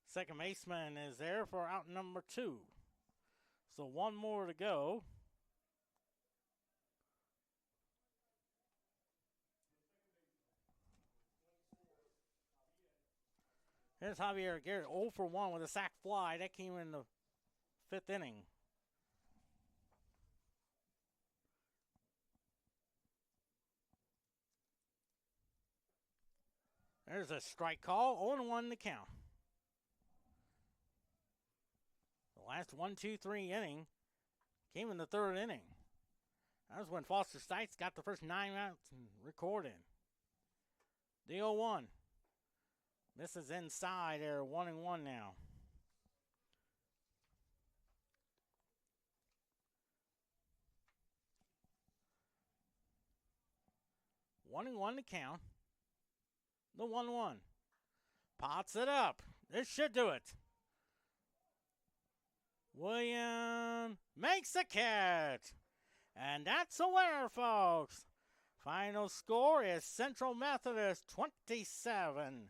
Second baseman is there for out number 2. So 1 more to go. Here's Javier Garrett, 0 for 1 with a sac fly. That came in the 5th inning. There's a strike call, 0-1 to count. The last 1-2-3 inning came in the 3rd inning. That was when Foster Seitz got the first 9 outs recorded. The 0-1. Misses inside there, 1-1 now. One and one to count. The 1-1. Pots it up. This should do it. William makes the catch. And that's a winner, folks. Final score is Central Methodist 27.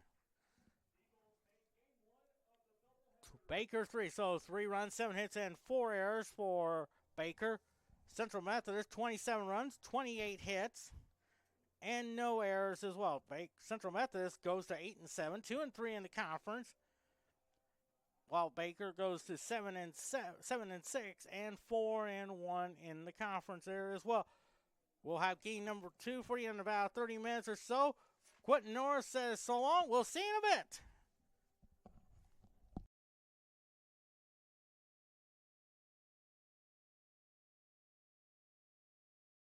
Baker 3. So 3 runs, 7 hits, and 4 errors for Baker. Central Methodist 27 runs, 28 hits, and no errors as well. Central Methodist goes to 8-7, 2-3 in the conference, while Baker goes to 7-6 and 4-1 in the conference there as well. We'll have game number 2 for you in about 30 minutes or so. Quentin Norris says so long. We'll see you in a bit.